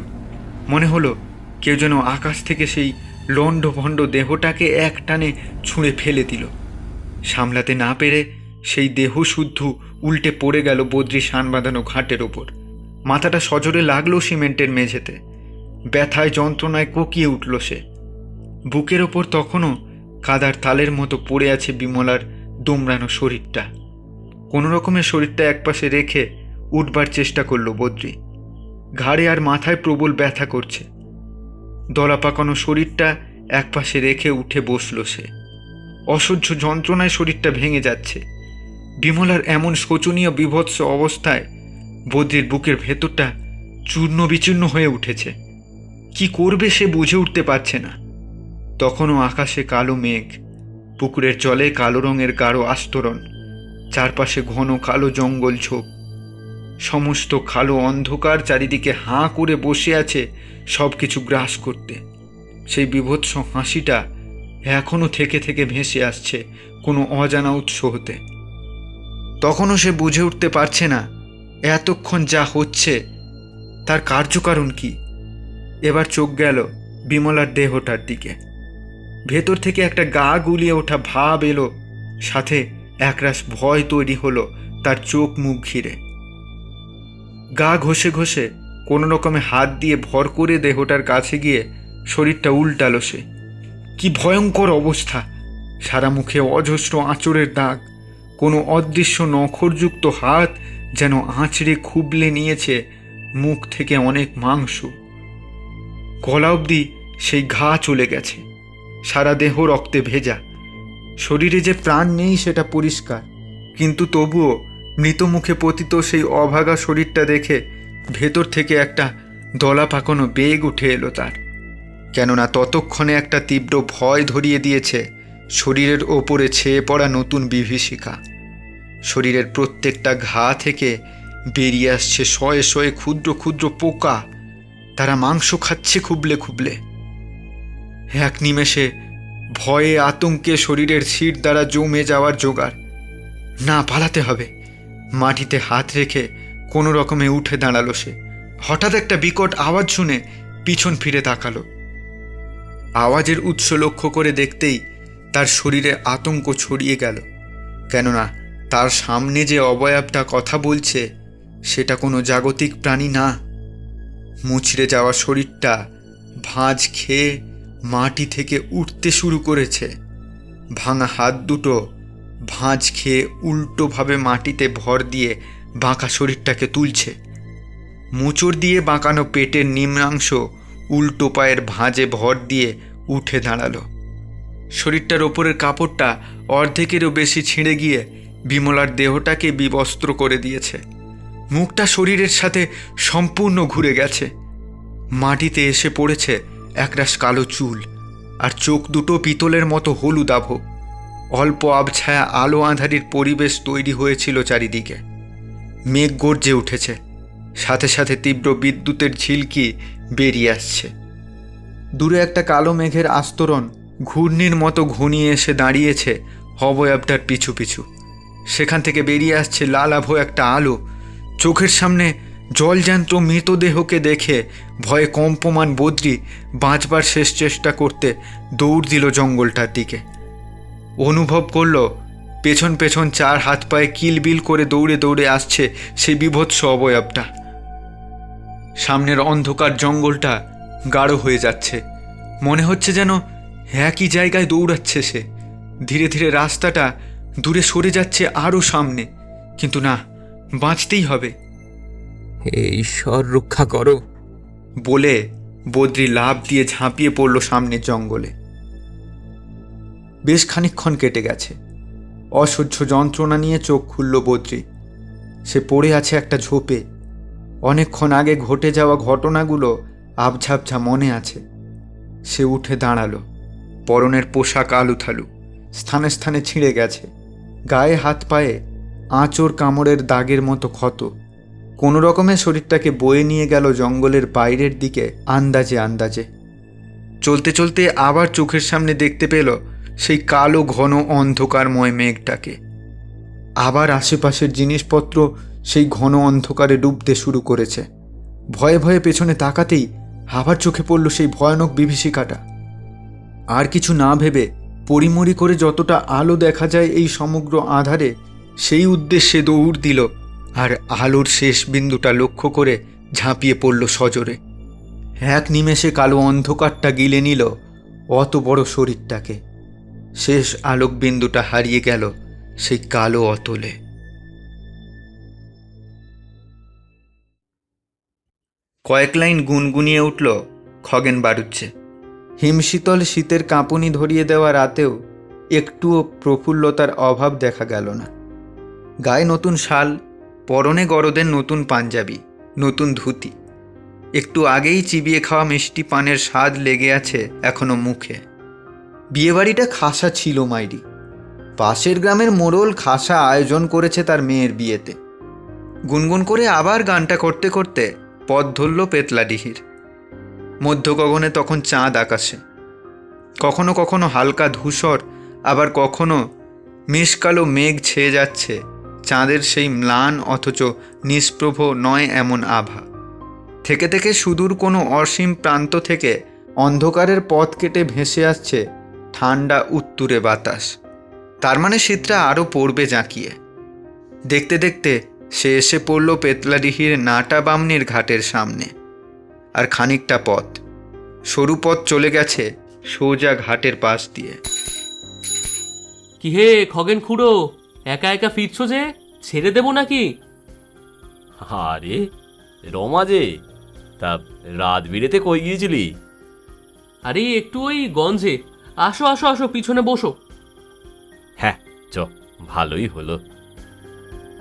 মনে হলো কেউ যেন আকাশ থেকে সেই লণ্ডভণ্ড দেহটাকে এক টানে ছুঁড়ে ফেলে দিল। সামলাতে না পেরে সেই দেহ শুদ্ধ উল্টে পড়ে গেল বদ্রি শান বাঁধানো ঘাটের ওপর। মাথাটা সজোরে লাগলো সিমেন্টের মেঝেতে। ব্যথায় যন্ত্রণায় কোকিয়ে উঠল সে। বুকের ওপর তখনও কাদার তালের মতো পড়ে আছে বিমলার দুমড়ানো শরীরটা। কোনো রকমের শরীরটা একপাশে রেখে উঠবার চেষ্টা করলো বদ্রি। ঘাড়ে আর মাথায় প্রবল ব্যথা করছে। দলা পাকানো শরীরটা একপাশে রেখে উঠে বসল সে। অসহ্য যন্ত্রণায় শরীরটা ভেঙে যাচ্ছে। বিমলার এমন শোচনীয় বিভৎস অবস্থায় বদ্রির বুকের ভেতরটা চূর্ণ বিচূর্ণ হয়ে উঠেছে। কি করবে সে বুঝে উঠতে পারছে না। তখনও আকাশে কালো মেঘ, পুকুরের জলে কালো রঙের গাঢ় আস্তরণ, চারপাশে ঘন কালো জঙ্গল ঝোপ, সমস্ত কালো অন্ধকার চারিদিকে হাঁ করে বসে আছে সব কিছু গ্রাস করতে। সেই বীভৎস হাসিটা এখনো থেকে থেকে ভেসে আসছে কোনো অজানা উৎস হতে। তখনও সে বুঝে উঠতে পারছে না এতক্ষণ যা হচ্ছে তার কার্যকারণ কি। এবার চোখ গেল বিমলার দেহটার দিকে। ভেতর থেকে একটা গা গুলিয়ে ওঠা ভাব এলো, সাথে একরাশ ভয় তৈরি হলো তার চোখ মুখ ঘিরে। গা ঘষে ঘষে কোনো রকমে হাত দিয়ে ভর করে দেহটার কাছে গিয়ে শরীরটা উল্টালো সে। কি ভয়ঙ্কর অবস্থা! সারা মুখে অজস্র আঁচড়ের দাগ, কোনো অদৃশ্য নখরযুক্ত হাত যেন আঁচড়ে খুবলে নিয়েছে মুখ থেকে অনেক মাংস। গলা অবধি সেই ঘা চলে গেছে, সারা দেহ রক্তে ভেজা। শরীরে যে প্রাণ নেই সেটা পরিষ্কার, কিন্তু তবুও মৃত মুখে পতিত সেই অভাগা শরীরটা দেখে ভেতর থেকে একটা দলা পাকানো বেগ উঠে এলো তার। কেননা ততক্ষণে একটা তীব্র ভয় ধরিয়ে দিয়েছে শরীরের ওপরে ছেয়ে পড়া নতুন বিভীষিকা। শরীরের প্রত্যেকটা ঘা থেকে বেরিয়ে আসছে শয়ে শয়ে ক্ষুদ্র ক্ষুদ্র পোকা, তারা মাংস খাচ্ছে খুবলে খুবলে। এক নিমেষে ভয়ে আতঙ্কে শরীরের শির দ্বারা জমে যাওয়ার জোগাড়। না, পালাতে হবে। মাটিতে হাত রেখে কোনো রকমে উঠে দাঁড়ালো সে। হঠাৎ একটা বিকট আওয়াজ শুনে পিছন ফিরে তাকালো। আওয়াজের উৎস লক্ষ্য করে দেখতেই তার শরীরে আতঙ্ক ছড়িয়ে গেল। কেননা তার সামনে যে অবয়বটা কথা বলছে সেটা কোনো জাগতিক প্রাণী না। মুচড়ে যাওয়া শরীরটা ভাঁজ খেয়ে মাটি থেকে উঠতে শুরু করেছে। ভাঙা হাত দুটো ভাঁজ খেয়ে উল্টোভাবে মাটিতে ভর দিয়ে বাঁকা শরীরটাকে তুলছে। মোচড় দিয়ে বাঁকানো পেটের নিম্নাংশ উল্টো পায়ের ভাঁজে ভর দিয়ে উঠে দাঁড়ালো। শরীরটার ওপরের কাপড়টা অর্ধেকেরও বেশি ছিঁড়ে গিয়ে বিমলার দেহটাকে বিবস্ত্র করে দিয়েছে। মুখটা শরীরের সাথে সম্পূর্ণ ঘুরে গেছে। মাটিতে এসে পড়েছে একরাশ কালো চুল, আর চোখ দুটো পিতলের মতো হলুদাভ। অল্প আবছায়া আলো আঁধারির পরিবেশ তৈরি হয়েছিল চারিদিকে। মেঘ গর্জে উঠেছে, সাথে সাথে তীব্র বিদ্যুতের ঝিলকি বেরিয়ে আসছে। দূরে একটা কালো মেঘের আস্তরণ ঘূর্ণির মতো ঘনিয়ে এসে দাঁড়িয়েছে অবয়বটার পিছু পিছু। সেখান থেকে বেরিয়ে আসছে লালাভ একটা আলো। চোখের সামনে জলজ্যান্ত মৃতদেহকে দেখে ভয়ে কম্পমান বদ্রি বাঁচবার শেষ চেষ্টা করতে দৌড় দিল জঙ্গলটার দিকে। অনুভব করল পেছন পেছন চার হাত পায়ে কিলবিল করে দৌড়ে দৌড়ে আসছে সেই বিভৎস অবয়বটা। সামনের অন্ধকার জঙ্গলটা গাঢ় হয়ে যাচ্ছে। মনে হচ্ছে যেন একই জায়গায় দৌড়াচ্ছে সে। ধীরে ধীরে রাস্তাটা দূরে সরে যাচ্ছে আরও সামনে, কিন্তু না, বাঁচতেই হবে।
হে ঈশ্বর, রক্ষা করো
বলে বদ্রি লাফ দিয়ে ঝাঁপিয়ে পড়ল সামনের জঙ্গলে। বেশ খানিকক্ষণ কেটে গেছে। অসহ্য যন্ত্রণা নিয়ে চোখ খুলল বদ্রি। সে পড়ে আছে একটা ঝোপে। অনেকক্ষণ আগে ঘটে যাওয়া ঘটনাগুলো আবঝাবঝা মনে আছে। সে উঠে দাঁড়ালো। পরনের পোশাক আলুথালু, স্থানে স্থানে ছিঁড়ে গেছে। গায়ে হাত পায়ে আঁচড় কামড়ের দাগের মতো ক্ষত। কোনো রকমে শরীরটাকে বয়ে নিয়ে গেল জঙ্গলের বাইরের দিকে আন্দাজে আন্দাজে। চলতে চলতে আবার চোখের সামনে দেখতে পেল সেই কালো ঘন অন্ধকারময় মেঘটাকে। আবার আশেপাশের জিনিসপত্র সেই ঘন অন্ধকারে ডুবতে শুরু করেছে। ভয়ে ভয়ে পেছনে তাকাতেই আবার চোখে পড়ল সেই ভয়ানক বিভীষিকাটা। আর কিছু না ভেবে পরিমরি করে যতটা আলো দেখা যায় এই সমগ্র আধারে, সেই উদ্দেশ্যে দৌড় দিল, আর আলোর শেষ বিন্দুটা লক্ষ্য করে ঝাঁপিয়ে পড়ল সজোরে। এক নিমেষে কালো অন্ধকারটা গিলে নিল অত বড় শরীরটাকে। শেষ আলোকবিন্দুটা হারিয়ে গেল সেই কালো অতলে। কয়েক লাইন গুনগুনিয়ে উঠল খগেন বাড়ুচ্ছে। হিমশীতল শীতের কাঁপুনি ধরিয়ে দেওয়া রাতেও একটুও প্রফুল্লতার অভাব দেখা গেল না। গায়ে নতুন শাল, পরনে গরদের নতুন পাঞ্জাবি, নতুন ধুতি। একটু আগেই চিবিয়ে খাওয়া মিষ্টি পানের স্বাদ লেগে আছে এখনো মুখে। বিয়েবাড়িটা খাসা ছিল মাইরি। পাশের গ্রামের মোড়ল খাসা আয়োজন করেছে তার মেয়ের বিয়েতে। গুনগুন করে আবার গানটা করতে করতে পথ ধরল পেতলাডিহির। মধ্য গগনে তখন চাঁদ আকাশে, কখনো কখনো হালকা ধূসর, আবার কখনো মিশকালো মেঘ ছেয়ে যাচ্ছে চাঁদের সেই ম্লান অথচ নিষ্প্রভ নয় এমন আভা। থেকে থেকে সুদূর কোনো অসীম প্রান্ত থেকে অন্ধকারের পথ কেটে ভেসে আসছে ঠান্ডা উত্তুরে বাতাস। তার মানে শীতটা আরও পড়বে জাঁকিয়ে। দেখতে দেখতে সে এসে পড়ল পেতলাডিহির নাটা বামনির ঘাটের সামনে। আর খানিকটা পথ, সরু পথ চলে গেছে সোজা ঘাটের পাশ দিয়ে।
কি হে খগেন খুড়ো, একা একা ফিরছো যে, ছেড়ে দেবো নাকি?
আরে রমা যে, তা রাত বিরেতে কই গিয়েছিলি?
আরে একটু ওই গঞ্জে। আসো আসো আসো, পিছনে বসো।
হ্যাঁ চ, ভালোই হলো।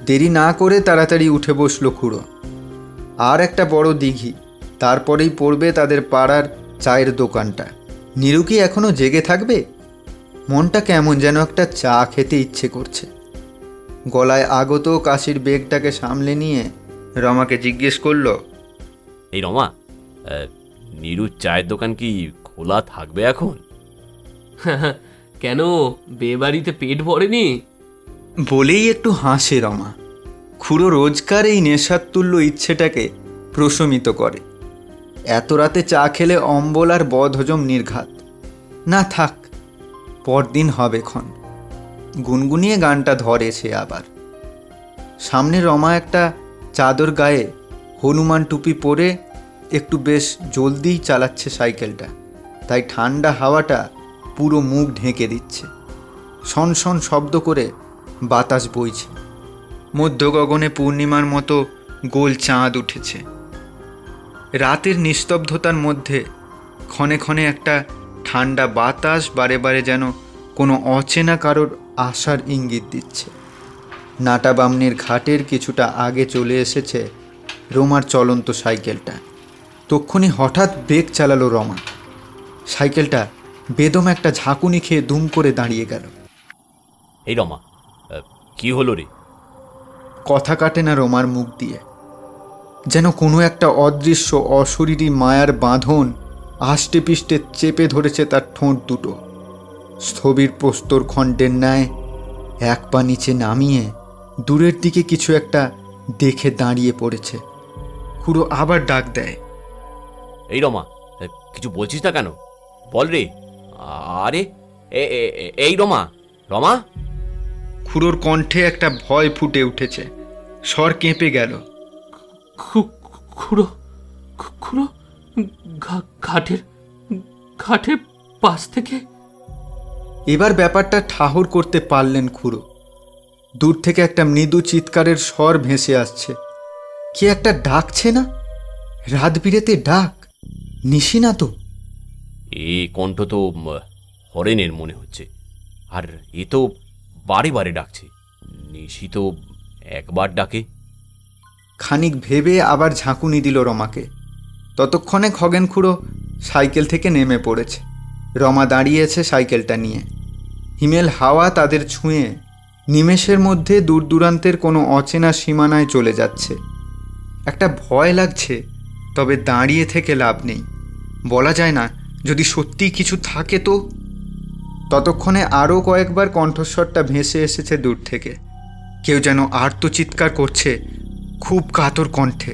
দেরি না করে তাড়াতাড়ি উঠে বসল খুড়ো। আর একটা বড় দিঘি, তারপরেই পড়বে তাদের পাড়ার চায়ের দোকানটা। নীরু কি এখনো জেগে থাকবে? মনটা কেমন যেন একটা চা খেতে ইচ্ছে করছে। গলায় আগত কাশির বেগটাকে সামলে নিয়ে রমাকে জিজ্ঞেস করল,
এই রমা, নীরুর চায়ের দোকান কি খোলা থাকবে এখন?
কেন, বিয়েবাড়িতে পেট ভরেনি?
বলেই একটু হাসে রমা। খুড়ো রোজকার এই নেশাতুল্য ইচ্ছেটাকে প্রশমিত করে। এত রাতে চা খেলে অম্বল আর বদহজম নির্ঘাত। না থাক, পরদিন হবে ক্ষণ। গুনগুনিয়ে গানটা ধরে সে আবার। সামনে রমা একটা চাদর গায়ে হনুমান টুপি পরে একটু বেশ জলদিই চালাচ্ছে সাইকেলটা, তাই ঠান্ডা হাওয়াটা পুরো মুখ ঢেকে দিচ্ছে। শন শন শব্দ করে বাতাস বইছে। মধ্য গগনে পূর্ণিমার মতো গোল চাঁদ উঠেছে। রাতের নিস্তব্ধতার মধ্যে ক্ষণে ক্ষণে একটা ঠান্ডা বাতাস বারে বারে যেন কোনো অচেনা কারোর আশার ইঙ্গিত দিচ্ছে। নাটা বামনির ঘাটের কিছুটা আগে চলে এসেছে রোমার চলন্ত সাইকেলটা। তক্ষুনি হঠাৎ ব্রেক চালালো রমা। সাইকেলটা বেদম একটা ঝাঁকুনি খেয়ে দুম করে দাঁড়িয়ে গেল।
এই রমা, কি হলো রে?
কথা কাটে না রোমার মুখ দিয়ে। যেন কোনো একটা অদৃশ্য অশরীরী মায়ার বাঁধন আষ্টে পিষ্টে চেপে ধরেছে তার ঠোঁট দুটো। স্থবির প্রস্তর খণ্ডের ন্যায় এক পা নিচে নামিয়ে দূরের দিকে কিছু একটা দেখে দাঁড়িয়ে পড়েছে। খুড়ো আবার ডাক দেয়,
এই রমা, কিছু বলছিস না কেন? বল রে। আরে এই রমা, রমা।
খুড়োর কণ্ঠে একটা ভয় ফুটে উঠেছে, স্বর কেঁপে গেল।
খুড়ো খুড়ো, ঘাটের ঘাটের পাশ থেকে।
এবার ব্যাপারটা ঠাহর করতে পারলেন খুড়ো। দূর থেকে একটা মৃদু চিৎকারের স্বর ভেসে আসছে। কে একটা ডাকছে না? রাত বিরেতে ডাক, নিশি না তো?
এ কণ্ঠ তো হরেনের মনে হচ্ছে। আর এ তো বারে বারে ডাকছে। নিশি তো একবার ডাকে।
খানিক ভেবে আবার ঝাঁকুনি দিল রমাকে। ততক্ষণে খগেন খুড়ো সাইকেল থেকে নেমে পড়েছে। রমা দাঁড়িয়েছে সাইকেলটা নিয়ে। হিমেল হাওয়া তাদের ছুঁয়ে নিমেষের মধ্যে দূর দূরান্তের কোনো অচেনা সীমানায় চলে যাচ্ছে। একটা ভয় লাগছে, তবে দাঁড়িয়ে থেকে লাভ নেই। বলা যায় না, যদি সত্যিই কিছু থাকে তো। ততক্ষণে আরও কয়েকবার কণ্ঠস্বরটা ভেসে এসেছে দূর থেকে। কেউ যেন আর্তচিৎকার করছে খুব কাতর কণ্ঠে।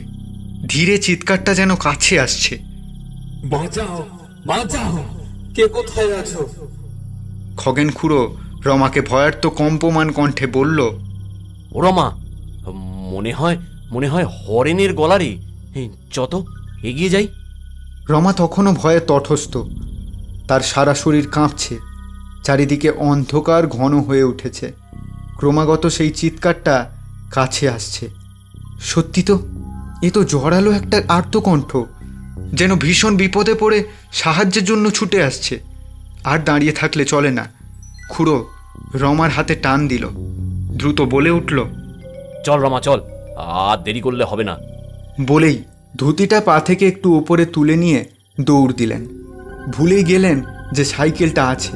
ধীরে চিৎকারটা যেন কাছে আসছে।
বাঁচাও বাঁচাও, কে কোথায় আছো?
খগেন খুড়ো রমাকে ভয়ার্ত কম্পমান কণ্ঠে বলল,
ও রমা, মনে হয় হরেনের গলারে। যত এগিয়ে যাই।
রমা তখনও ভয়ে তটস্থ। তার সারা শরীর কাঁপছে, চারিদিকে অন্ধকার ঘন হয়ে উঠেছে। ক্রমাগত সেই চিৎকারটা কাছে আসছে। সত্যি তো, এ তো জড়ালো একটা আর্তকণ্ঠ, যেন ভীষণ বিপদে পড়ে সাহায্যের জন্য ছুটে আসছে। আর দাঁড়িয়ে থাকলে চলে না। খুড়ো রমার হাতে টান দিল, দ্রুত বলে উঠল,
চল রমা চল, আর দেরি করলে হবে না।
বলেই ধুতিটা পা থেকে একটু উপরে তুলে নিয়ে দৌড় দিলেন। ভুলেই গেলেন যে সাইকেলটা আছে।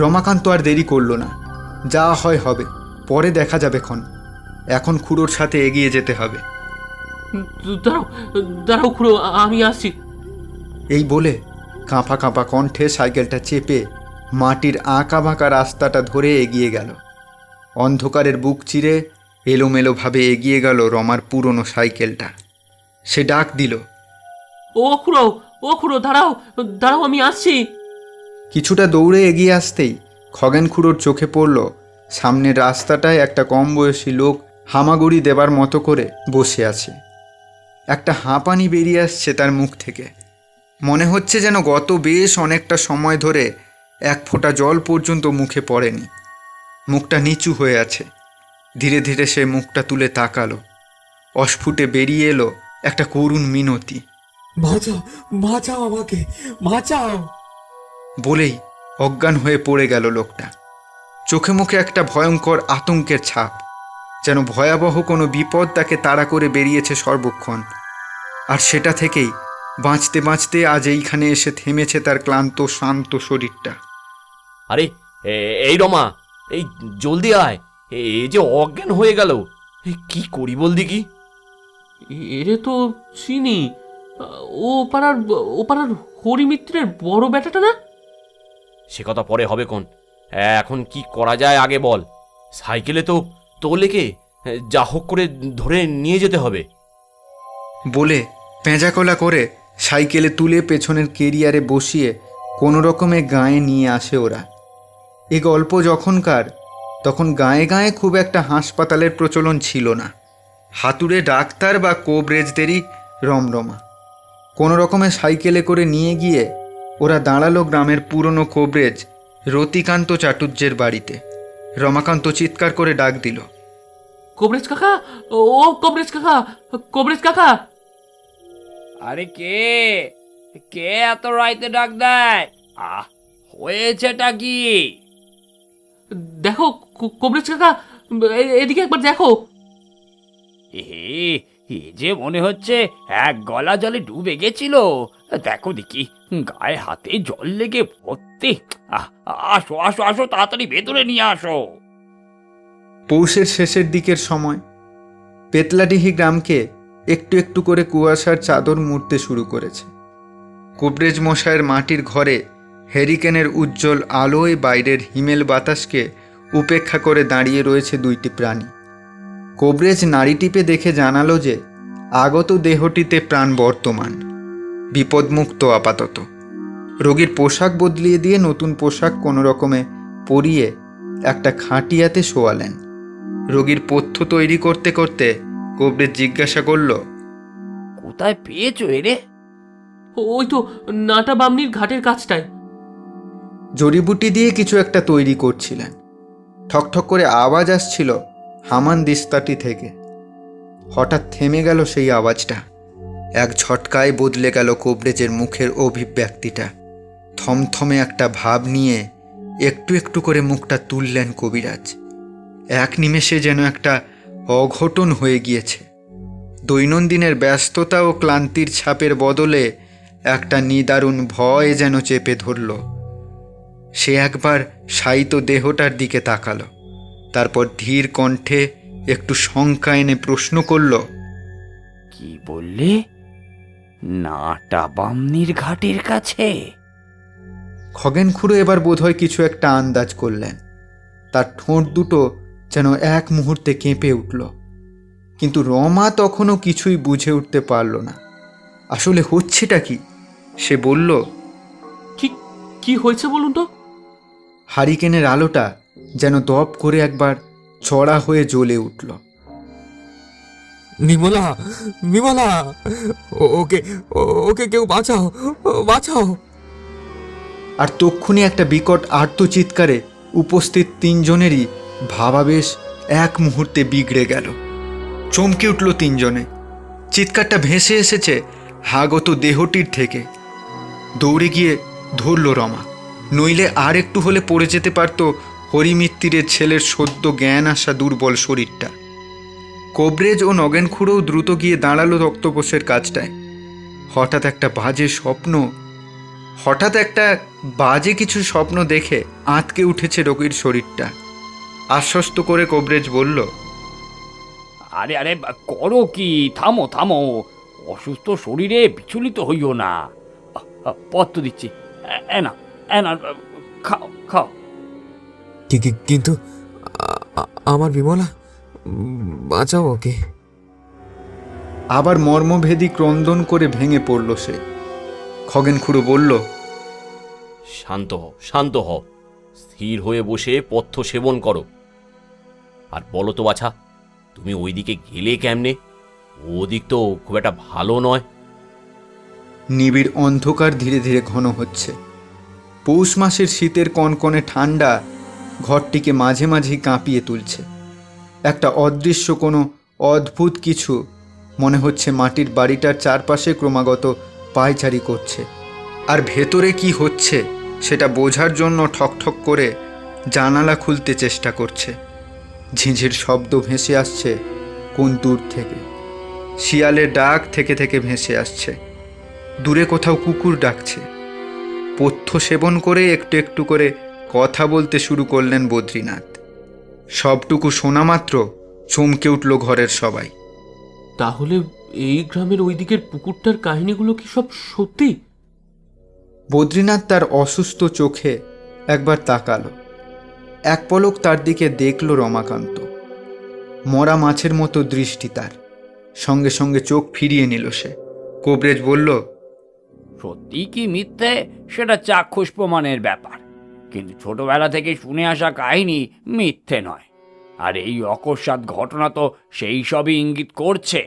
রমাকান্ত আর দেরি করল না। যা হয় হবে, পরে দেখা যাবে ক্ষণ। এখন খুড়োর সাথে এগিয়ে যেতে হবে।
দাঁড়াও দাঁড়াও খুড়ো, আমি আসছি।
এই বলে কাঁপা কাঁপা কণ্ঠে সাইকেলটা চেপে মাটির আঁকা বাঁকা রাস্তাটা ধরে এগিয়ে গেল। অন্ধকারের বুক চিরে এলোমেলোভাবে এগিয়ে গেল রমার পুরনো সাইকেলটা। সে ডাক দিল,
ও খুড়ো দাঁড়াও দাঁড়াও, আমি আসছি।
কিছুটা দৌড়ে এগিয়ে আসতেই খগেন খুড়োর চোখে পড়ল সামনের রাস্তাটায় একটা কম বয়সী লোক হামাগুড়ি দেবার মতো করে বসে আছে। একটা হাঁপানি বেরিয়ে আসছে তার মুখ থেকে। মনে হচ্ছে যেন গত বেশ অনেকটা সময় ধরে এক ফোঁটা জল পর্যন্ত মুখে পড়েনি। মুখটা নিচু হয়ে আছে। ধীরে ধীরে সে মুখটা তুলে তাকালো। অস্ফুটে বেরিয়ে এলো একটা করুণ মিনতি।
বাঁচাও, বাঁচাও আমাকে, বাঁচাও।
বলেই অজ্ঞান হয়ে পড়ে গেল লোকটা। চোখে মুখে একটা ভয়ঙ্কর আতঙ্কের ছাপ, যেন ভয়াবহ কোনো বিপদ তাকে তাড়া করে বেরিয়েছে সর্বক্ষণ। আর সেটা থেকেই বাঁচতে বাঁচতে আজ এইখানে এসে থেমেছে তার ক্লান্ত শান্ত শরীরটা।
আরে এই রমা, এই জলদি আয়, এ যে অজ্ঞান হয়ে গেল। কি করি বল দেখি।
এরে তো চিনি, ও পাড়ার হরিমিত্রের বড় বেটাটা না?
সে কথা পরে হবে কোন, এখন কি করা যায় আগে বল। সাইকেলে তো তোলেকে যা হোক করে ধরে নিয়ে যেতে হবে।
বলে পেঁচাকলা করে সাইকেলে তুলে পেছনের কেরিয়ারে বসিয়ে কোনো রকমে গাঁয়ে নিয়ে আসে ওরা। এ গল্প যখনকার, তখন গাঁয়ে গাঁয়ে খুব একটা হাসপাতালের প্রচলন ছিল না। হাতুড়ে ডাক্তার বা কোবরেজদেরই রমরমা। কোনো রকমে সাইকেলে করে নিয়ে গিয়ে ওরা দাঁড়ালো গ্রামের পুরনো কোবরেজ রতিকান্ত চাটুর্যের বাড়িতে। রমাকান্ত চিৎকার করে ডাক দিল,
কবরেজ কাকা, ও কবরেজ কাকা, কবরেজ কাকা।
আরে কে কে এত রাইতে ডাক দেয়? হয়েছেটা কি?
দেখো কবরেজ কাকা, এদিকে একবার দেখো।
এ যে মনে হচ্ছে এক গলা জলে ডুবে গেছিল। দেখো দেখি, গায়ে হাতে জল লেগে ভর্তি। আসো আসো আসো, তাড়াতাড়ি ভেতরে নিয়ে আসো।
পৌষের শেষের দিকের সময় পেতলাডিহি গ্রামকে একটু একটু করে কুয়াশার চাদর মুড়তে শুরু করেছে। কুবরেজ মশায়ের মাটির ঘরে হেরিকেনের উজ্জ্বল আলোয় বাইরের হিমেল বাতাসকে উপেক্ষা করে দাঁড়িয়ে রয়েছে দুইটি প্রাণী। কোবরেজ নাড়ি টিপে দেখে জানালো যে আগত দেহটিতে প্রাণ বর্তমান, বিপদমুক্ত আপাতত। রোগীর পোশাক বদলিয়ে দিয়ে নতুন পোশাক কোনো রকমে পরিয়ে একটা খাটিয়াতে শোয়ালেন। রোগীর পথ্য তৈরি করতে করতে কোবরেজ জিজ্ঞাসা করল,
কোথায় পেয়েছো এরে?
ওই তো নাটা বামনির ঘাটের কাছটায়।
জড়িবুটি দিয়ে কিছু একটা তৈরি করছিলেন। ঠকঠক করে আওয়াজ আসছিল হামান দিস্তাটি থেকে। হঠাৎ থেমে গেল সেই আওয়াজটা। এক ঝটকায় বদলে গেল কোবরেজের মুখের অভিব্যক্তিটা। থমথমে একটা ভাব নিয়ে একটু একটু করে মুখটা তুললেন কবিরাজ। এক নিমেষে যেন একটা অঘটন হয়ে গিয়েছে। দৈনন্দিনের ব্যস্ততা ও ক্লান্তির ছাপের বদলে একটা নিদারুণ ভয় যেন চেপে ধরল। সে একবার শায়িত দেহটার দিকে তাকালো, তারপর ধীর কণ্ঠে একটু শঙ্কা এনে প্রশ্ন করল,
কি বললে? নাটা বামনির ঘাটের কাছে?
খগেন খুড়ো এবার বোধহয় কিছু একটা আন্দাজ করলেন। তার ঠোঁট দুটো যেন এক মুহূর্তে কেঁপে উঠল। কিন্তু রমা তখনও কিছুই বুঝে উঠতে পারল না আসলে হচ্ছেটা কি। সে বলল,
কি হয়েছে বলুন তো?
হারিকেনের আলোটা যেন দপ করে একবার চড়া হয়ে জ্বলে উঠল।
নিমলা, নিমলা, ওকে ওকে কেউ বাঁচাও, বাঁচাও।
আর তক্ষুনি একটা বিকট আর্তচিৎকারে উপস্থিত তিনজনেরই ভাবাবেশ এক মুহূর্তে বিগড়ে গেল। চমকে উঠল তিনজনে। চিৎকারটা ভেসে এসেছে হাগত দেহটির থেকে। দৌড়ে গিয়ে ধরল রমা, নইলে আর একটু হলে পড়ে যেতে পারত হরিমিত্তিরের ছেলের সদ্য জ্ঞান আসা দুর্বল শরীরটা। কবরেজ ও নগেন খুঁড়োও দ্রুত গিয়ে দাঁড়ালো রক্তপোষের কাজটায়। হঠাৎ একটা বাজে কিছু স্বপ্ন দেখে আঁতকে উঠেছে রোগীর শরীরটা। আশ্বস্ত করে কবরেজ বলল,
আরে আরে করো কি, থামো থামো, অসুস্থ শরীরে বিচলিত হইও না। পত্র দিচ্ছি, এনা এনা, খাও খাও।
কিন্তু আমার বিমলা, বাঁচাও ওকে।
আবার মর্মভেদী ক্রন্দন করে ভেঙে পড়ল সে। খগেন খুড়ো বলল,
শান্ত হও, স্থির হয়ে বসে পথ্য সেবন করো। আর বলো তো বাছা, তুমি ওইদিকে গেলে কেমনে? ওদিক তো খুব একটা ভালো নয়।
নিবিড় অন্ধকার ধীরে ধীরে ঘন হচ্ছে। পৌষ মাসের শীতের কনকনে ঠান্ডা ঘরটিকে মাঝে মাঝেই কাঁপিয়ে তুলছে। একটা অদৃশ্য কোনো অদ্ভুত কিছু মনে হচ্ছে মাটির বাড়িটার চারপাশে ক্রমাগত পায়চারি করছে। আর ভেতরে কি হচ্ছে সেটা বোঝার জন্য ঠকঠক করে জানালা খুলতে চেষ্টা করছে। ঝিঁঝির শব্দ ভেসে আসছে কোন দূর থেকে। শিয়ালের ডাক থেকে থেকে ভেসে আসছে। দূরে কোথাও কুকুর ডাকছে। পথ্য সেবন করে একটু একটু করে কথা বলতে শুরু করলেন বদ্রীনাথ। সবটুকু শোনা মাত্র চমকে উঠল ঘরের সবাই।
তাহলে এই গ্রামের ওই দিকের পুকুরটার কাহিনীগুলো কি সব সত্যি?
বদ্রীনাথ তার অসুস্থ চোখে একবার তাকালো। এক পলক তার দিকে দেখল রমাকান্ত। মরা মাছের মতো দৃষ্টি তার। সঙ্গে সঙ্গে চোখ ফিরিয়ে নিল সে। কবরেজ বলল,
সত্যি কি মিথ্যে সেটা চাক্ষুষ প্রমাণের ব্যাপার, কিন্তু ছোটবেলা থেকে শুনে আসা কাহিনী মিথ্যে নয়। আর এই অকস্মাৎ ঘটনা তো সেই সবই ইঙ্গিত করছে।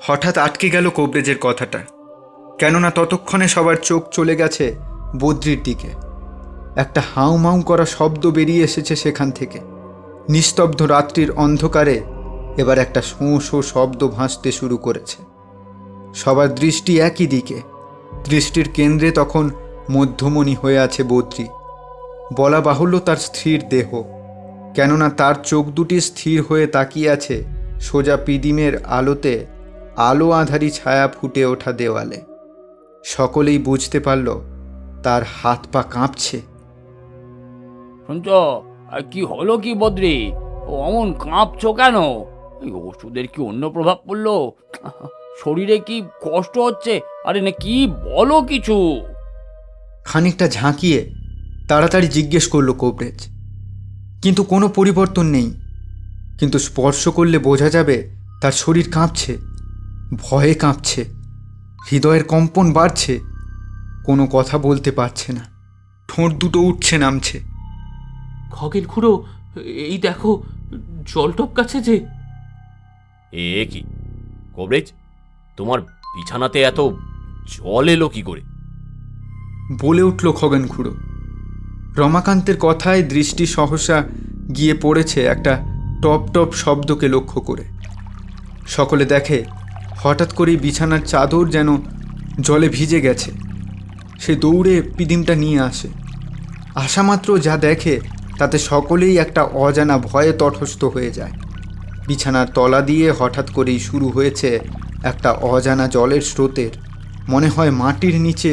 হঠাৎ আটকে গেল কবরেজের কথাটা, কেননা ততক্ষণে সবার চোখ চলে গেছে বদ্রির দিকে। একটা হাউ মাউ করা শব্দ বেরিয়ে এসেছে সেখান থেকে। নিস্তব্ধ রাত্রির অন্ধকারে এবার একটা শোঁ শোঁ শব্দ ভাসতে শুরু করেছে। সবার দৃষ্টি একই দিকে। দৃষ্টির কেন্দ্রে তখন মধ্যমণি হয়ে আছে বদ্রি। বলা বাহুল্য তার স্থির দেহ, কেননা তার চোখ দুটি স্থির হয়ে তাকিয়ে আছে সোজা পিদিমের আলোতে আলো আঁধারি ছায়া ফুটে ওঠা দেওয়ালে। সকলেই বুঝতে পারল তার হাত পা কাঁপছে।
শুনছ, কি হলো কি বদ্রি? ও অমন কাঁপছো কেন? এই ওষুধের কি অন্য প্রভাব পড়লো? শরীরে কি কষ্ট হচ্ছে? আরে না, কি বলো কিছু।
খানিকটা ঝাঁকিয়ে তাড়াতাড়ি জিজ্ঞেস করল কবরেজ। কিন্তু কোনো পরিবর্তন নেই। কিন্তু স্পর্শ করলে বোঝা যাবে তার শরীর কাঁপছে, ভয়ে কাঁপছে, হৃদয়ের কম্পন বাড়ছে। কোনো কথা বলতে পারছে না, ঠোঁট দুটো উঠছে নামছে।
খগেন খুড়ো, এই দেখো, জল টপকাচ্ছে যে।
এ কি কবরেজ, তোমার বিছানাতে এত জল এলো কি করে?
বলে উঠল খগেন খুড়ো। রমাকান্তের কথায় দৃষ্টি সহসা গিয়ে পড়েছে একটা টপ টপ শব্দকে লক্ষ্য করে। সকলে দেখে হঠাৎ করেই বিছানার চাদর যেন জলে ভিজে গেছে। সে দৌড়ে পিদিমটা নিয়ে আসে। আসামাত্র যা দেখে তাতে সকলেই একটা অজানা ভয়ে তটস্থ হয়ে যায়। বিছানার তলা দিয়ে হঠাৎ করেই শুরু হয়েছে একটা অজানা জলের স্রোতের। মনে হয় মাটির নিচে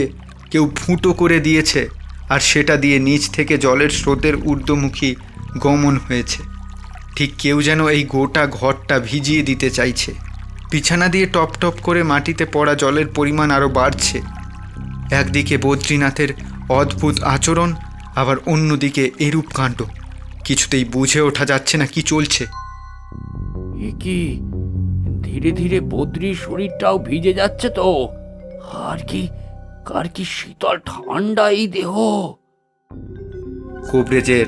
কেউ ফুটো করে দিয়েছে, আর সেটা দিয়ে নিচ থেকে জলের স্রোতের ঊর্ধ্বমুখী গমন হয়েছে। ঠিক কেউ যেন এই গোটা ঘরটা ভিজিয়ে দিতে চাইছে। বিছানা দিয়ে টপ টপ করে মাটিতে পড়া জলের পরিমাণ আরও বাড়ছে। একদিকে বদ্রীনাথের অদ্ভুত আচরণ, আবার অন্যদিকে এরূপ কাণ্ড। কিছুতেই বুঝে ওঠা যাচ্ছে না কি চলছে।
এ কি, ধীরে ধীরে বদ্রির শরীরটাও ভিজে যাচ্ছে তো। আর কি শীতল ঠান্ডা এই দেহ।
কবরেজের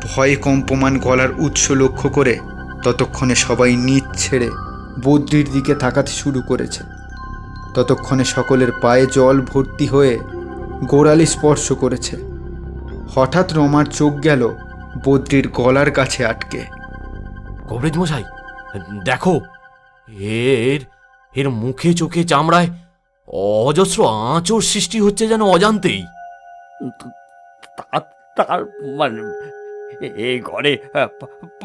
ভয়ে কম্পমান গলার উৎস লক্ষ্য করে ততক্ষণে সবাই নিচ ছেড়ে বদ্রির দিকে তাকাতে শুরু করেছে। ততক্ষণে সকলের পায়ে জল ভর্তি হয়ে গোড়ালি স্পর্শ করেছে। হঠাৎ রমার চোখ গেল বদ্রির গলার কাছে আটকে।
কবরেজ মশাই, দেখো, এর এর মুখে চোখে চামড়ায় অজস্র আঁচড় সৃষ্টি হচ্ছে যেন অজান্তেই।
তার মানে এই ঘরে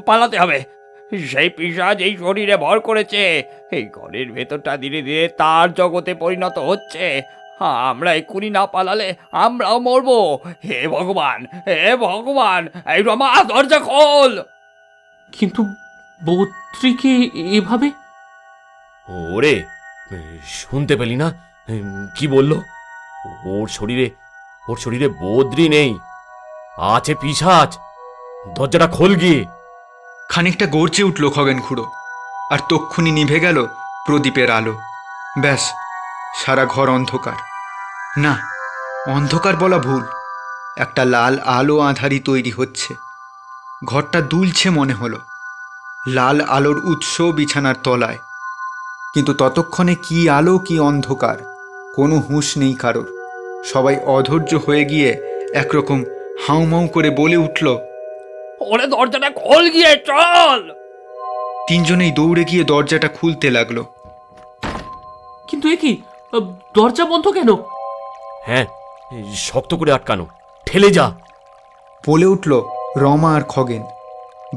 পালাতে হবে। সেই পিশাচ এই শরীরে ভর করেছে। এই ঘরের ভেতরটা ধীরে ধীরে তার জগতে পরিণত হচ্ছে। আমরা এক্ষুনি না পালালে আমরাও মরবো। হে ভগবান, হে ভগবান, এই রমা দরজা খোল।
কিন্তু বদ্রিকে এভাবে?
ওরে, শুনতে পেলি না কি বললো? ওর শরীরে বদ্রি নেই, আছে পিশাচ। দরজাটা খোল গিয়ে।
খানিকটা গর্জে উঠল খগেন খুড়ো, আর তক্ষুনি নিভে গেল প্রদীপের আলো। ব্যাস, সারা ঘর অন্ধকার। না, অন্ধকার বলা ভুল, একটা লাল আলো আঁধারি তৈরি হচ্ছে। ঘরটা দুলছে মনে হলো। লাল আলোর উৎস বিছানার তলায়, কিন্তু ততক্ষণে কি আলো কি অন্ধকার কোনো হুঁশ নেই কারোর। সবাই অধৈর্য হয়ে গিয়ে একরকম হাউমাউ করে বলে উঠল,
ওরে দরজাটা খোল গিয়ে, চল।
তিনজনেই দৌড়ে গিয়ে দরজাটা খুলতে লাগলো।
কিন্তু এ কি, দরজা বন্ধ কেন?
হ্যাঁ, শক্ত করে আটকানো, ঠেলে যা।
বলে উঠল রমা আর খগেন।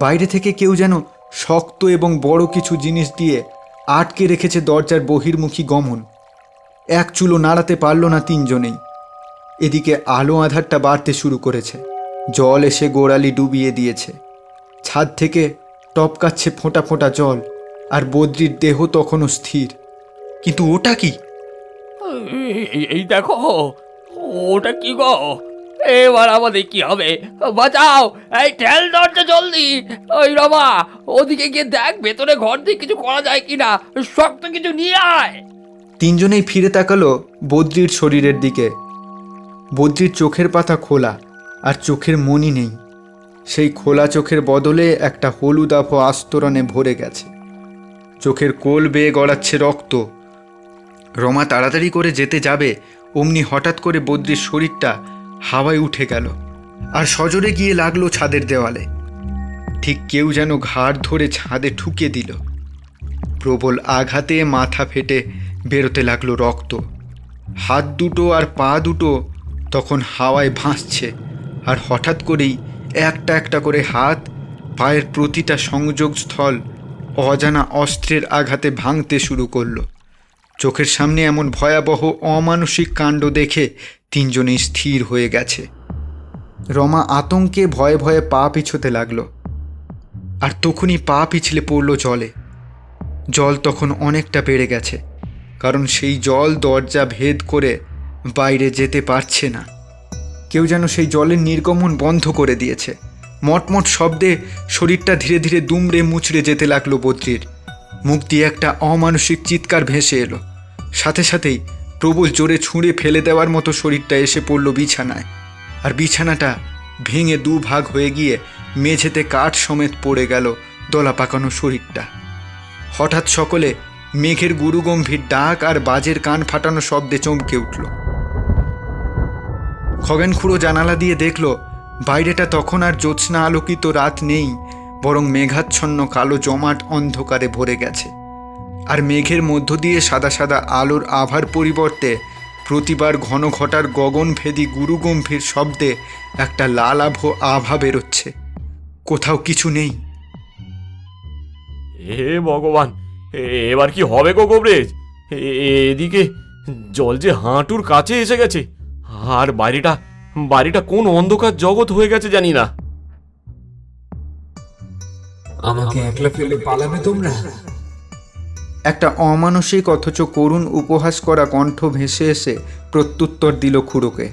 বাইরে থেকে কেউ যেন শক্ত এবং বড় কিছু জিনিস দিয়ে আটকে রেখেছে দরজার বহির্মুখী গমন। এক চুলো নাড়াতে পারল না তিনজনেই। এদিকে আলো আঁধারটা বাড়তে শুরু করেছে। জল এসে গোড়ালি ডুবিয়ে দিয়েছে। ছাদ থেকে টপকাচ্ছে ফোঁটা ফোঁটা জল, আর বদ্রির দেহ তখনও স্থির। কিন্তু ওটা কি?
এই দেখো, ওটা কি গো? এবার আমাদের কি হবে? বাঁচাও, এই ঠেল দরজা জলদি। ওই রমা, ওদিকে গিয়ে দেখ ভেতরে ঘর দিয়ে কিছু করা যায় কিনা, শক্ত কিছু নিয়ে আয়।
তিনজনেই ফিরে তাকালো বদ্রির শরীরের দিকে। বদ্রির চোখের পাতা খোলা, আর চোখের মনি নেই। সেই খোলা চোখের বদলে একটা হলুদ আভা আস্তরণে ভরে গেছে। চোখের কোল বেয়ে গড়াচ্ছে রক্ত। রমা তাড়াতাড়ি করে যেতে যাবে, অমনি হঠাৎ করে বদ্রির শরীরটা হাওয়ায় উঠে গেল, আর সজোরে গিয়ে লাগলো ছাদের দেওয়ালে। ঠিক কেউ যেন ঘাড় ধরে ছাদে ঠুকে দিল। প্রবল আঘাতে মাথা ফেটে বেরোতে লাগলো রক্ত। হাত দুটো আর পা দুটো তখন হাওয়ায় ভাসছে, আর হঠাৎ করেই একটা একটা করে হাত, পায়ের প্রতিটা সংযোগস্থল অজানা অস্ত্রের আঘাতে ভাঙতে শুরু করলো। চোখের সামনে এমন ভয়াবহ অমানসিক কাণ্ড দেখে তিনজনেই স্থির হয়ে গেছে। রমা আতঙ্কে ভয়ে ভয়ে পা পিছোতে লাগলো, আর তখনই পা পিছলে পড়ল জলে। জল তখন অনেকটা বেড়ে গেছে, কারণ সেই জল দরজা ভেদ করে বাইরে যেতে পারছে না। কেউ যেন সেই জলের নির্গমন বন্ধ করে দিয়েছে। মটমট শব্দে শরীরটা ধীরে ধীরে দুমড়ে মুচড়ে যেতে লাগলো বদ্রির। মুখ দিয়ে একটা অমানসিক চিৎকার ভেসে এলো। সাথে সাথেই প্রবল জোরে ছুঁড়ে ফেলে দেওয়ার মতো শরীরটা এসে পড়ল বিছানায়, আর বিছানাটা ভেঙে দুভাগ হয়ে গিয়ে মেঝেতে কাঠ সমেত পড়ে গেল দলা পাকানো শরীরটা। হঠাৎ সকলে মেঘের গুরুগম্ভীর ডাক আর বাজের কান ফাটানো শব্দে চমকে উঠল। খগেন খুড়ো জানালা দিয়ে দেখল বাইরেটা তখন আর জ্যোৎস্না আলোকিত রাত নেই, বরং মেঘাচ্ছন্ন কালো জমাট অন্ধকারে ভরে গেছে। আর মেঘের মধ্য দিয়ে সাদা সাদা আলোর আভার পরিবর্তে প্রতিবার ঘন ঘটার গগনভেদী গুরুগম্ভীর শব্দে একটা লালাভ আভা বেরোচ্ছে। কোথাও কিছু নেই।
হে ভগবান, এবার কি হবে গো কবরেজ? এদিকে জল যে হাঁটুর কাছে এসে গেছে, আর বাড়িটা কোন অন্ধকার জগৎ হয়ে গেছে জানি না।
আমাকে একলা ফেলে পালাবে তোমরা?
একটা অমানসিক অথচ করুণ উপহাস করা কণ্ঠ ভেসে এসে প্রত্যুত্তর দিল খুড়োকে।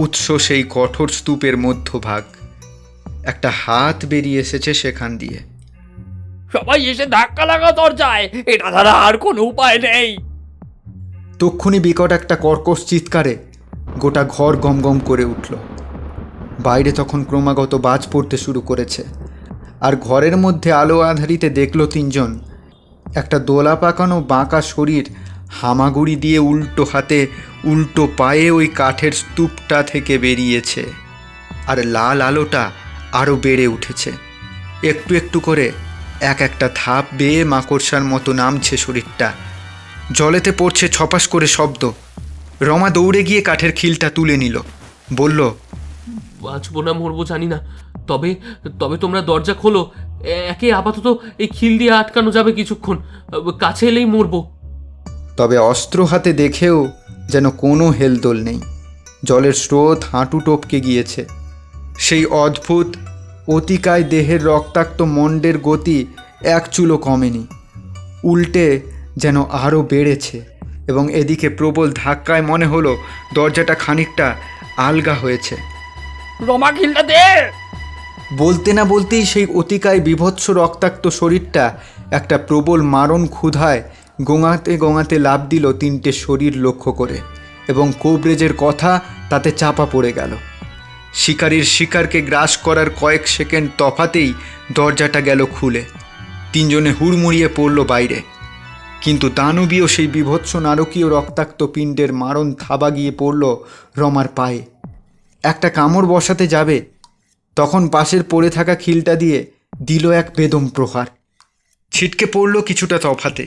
উৎস সেই কঠোর স্তূপের মধ্যভাগ। একটা হাত বেরিয়ে এসেছে সেখান দিয়ে।
সবাই এসে ধাক্কা লাগাও দরজায়, এটা ছাড়া আর কোনো উপায় নেই।
তক্ষুনি বিকট একটা কর্কশ চিৎকারে গোটা ঘর গমগম করে উঠল। বাইরে তখন ক্রমাগত বাজ পড়তে শুরু করেছে, আর ঘরের মধ্যে আলো আধারিতে দেখল তিনজন একটা দোলা পাকানো বাঁকা শরীর হামাগুড়ি দিয়ে উল্টো হাতে উল্টো পায়ে ওই কাঠের স্তূপটা থেকে বেরিয়েছে, আর লাল আলোটা আরও বেড়ে উঠেছে। একটু একটু করে এক একটা ধাপ বেয়ে মাকড়সার মতো নামছে শরীরটা। জলেতে পড়ছে ছপাস করে শব্দ। রমা দৌড়ে গিয়ে কাঠের খিলটা তুলে নিল, বলল,
বাঁচবো না মরবো জানি না, তবে তবে তোমরা দরজা খোলো। একে আপাতত এই খিল দিয়ে আটকানো যাবে কিছুক্ষণ, কাছে এলেই মরবো।
তবে অস্ত্র হাতে দেখেও যেন কোনো হেলদোল নেই। জলের স্রোত হাঁটু টপকে গিয়েছে। সেই অদ্ভুত অতিকায় দেহের রক্তাক্ত মণ্ডের গতি এক চুলো কমেনি, উল্টে যেন আরও বেড়েছে। এবং এদিকে প্রবল ধাক্কায় মনে হলো দরজাটা খানিকটা আলগা হয়েছে।
রমা খিলটা দে।
বলতে না বলতেই সেই অতিকায় বিভৎস রক্তাক্ত শরীরটা একটা প্রবল মারণ ক্ষুধায় গোঙাতে গোঙাতে লাফ দিল 3টে শরীর লক্ষ্য করে, এবং কোবরেজের কথা তাতে চাপা পড়ে গেল। শিকারীর শিকারকে গ্রাস করার কয়েক সেকেন্ড তফাতেই দরজাটা গেল খুলে। 3 জনে হুড়মুড়িয়ে পড়ল বাইরে। কিন্তু দানবীয় সেই বিভৎস নারকীয় রক্তাক্ত পিণ্ডের মারণ থাবা গিয়ে পড়ল রমার পায়ে। একটা কামড় বসাতে যাবে, তখন পাশের পড়ে থাকা খিলটা দিয়ে দিল এক বেদম প্রহার। ছিটকে পড়ল কিছুটা তফাতে।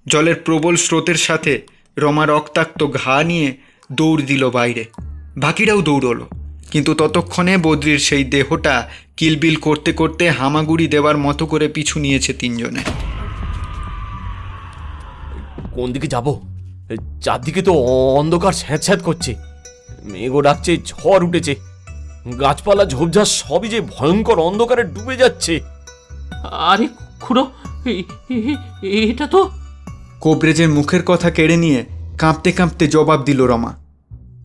জলের প্রবল স্রোতের সাথে রমা রক্তাক্ত ঘা নিয়ে দৌড় দিল বাইরে। বাকিরাও দৌড়লো, কিন্তু ততক্ষণে বদ্রির সেই দেহটা কিলবিল করতে করতে হামাগুড়ি দেওয়ার মতো করে পিছু নিয়েছে 3 জনে।
কোন দিকে যাব? চারদিকে তো অন্ধকার স্যাঁত করছে, মেঘও ডাকছে, ঝড় উঠেছে, গাছপালা ঝোপঝাড় সবই যে ভয়ঙ্কর অন্ধকারে ডুবে যাচ্ছে।
আরে খুড়ো, এটা তো...
কোবরেজের মুখের কথা কেড়ে নিয়ে কাঁপতে কাঁপতে জবাব দিল রমা।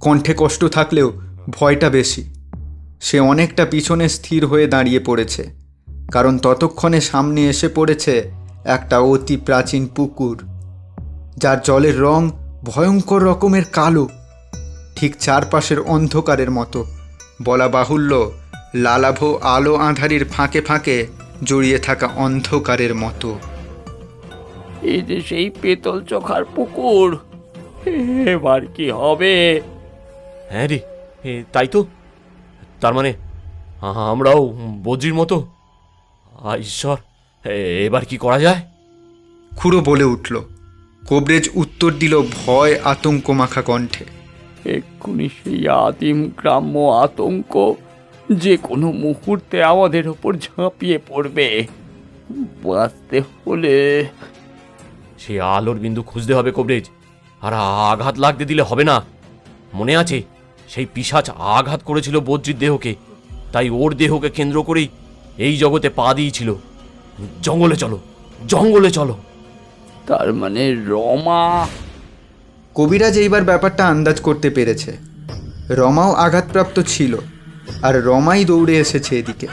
কণ্ঠে কষ্ট থাকলেও ভয়টা বেশি। সে অনেকটা পিছনে স্থির হয়ে দাঁড়িয়ে পড়েছে, কারণ ততক্ষণে সামনে এসে পড়েছে একটা অতি প্রাচীন পুকুর, যার জলের রং ভয়ঙ্কর রকমের কালো, ঠিক চারপাশের অন্ধকারের মতো। বলা বাহুল্য, লালাভ আলো আঁধারির ফাঁকে ফাঁকে জড়িয়ে থাকা অন্ধকারের মতো।
এই যে সেই পেতল চোখার পুকুর, এবার কি হবে?
হ্যাঁ রে, তাই তো। তার মানে আমরাও বজ্রির মতো? ঈশ্বর, এবার কি করা যায়?
খুড়ো বলে উঠল। কোবরেজ উত্তর দিল ভয় আতঙ্ক মাখা কণ্ঠে,
এক্ষুনি সেই আদিম গ্রাম্য আতঙ্ক যে কোনো মুহূর্তে আমাদের ওপর ঝাঁপিয়ে পড়বে। বাঁচতে হলে
সে আলোর বিন্দু খুঁজতে হবে কবরেজ, আর আঘাত লাগতে দিলে হবে না। মনে আছে সেই পিশাচ আঘাত করেছিল বজ্রির দেহকে, তাই ওর দেহকে কেন্দ্র করেই এই জগতে পা দিয়েছিল। জঙ্গলে চলো, জঙ্গলে চলো।
তার মানে রমা...
কবিরাজ এইবার ব্যাপারটা আন্দাজ করতে পেরেছে। রমাও আঘাতপ্রাপ্ত ছিল, আর রমাই দৌড়ে এসেছে এদিকে,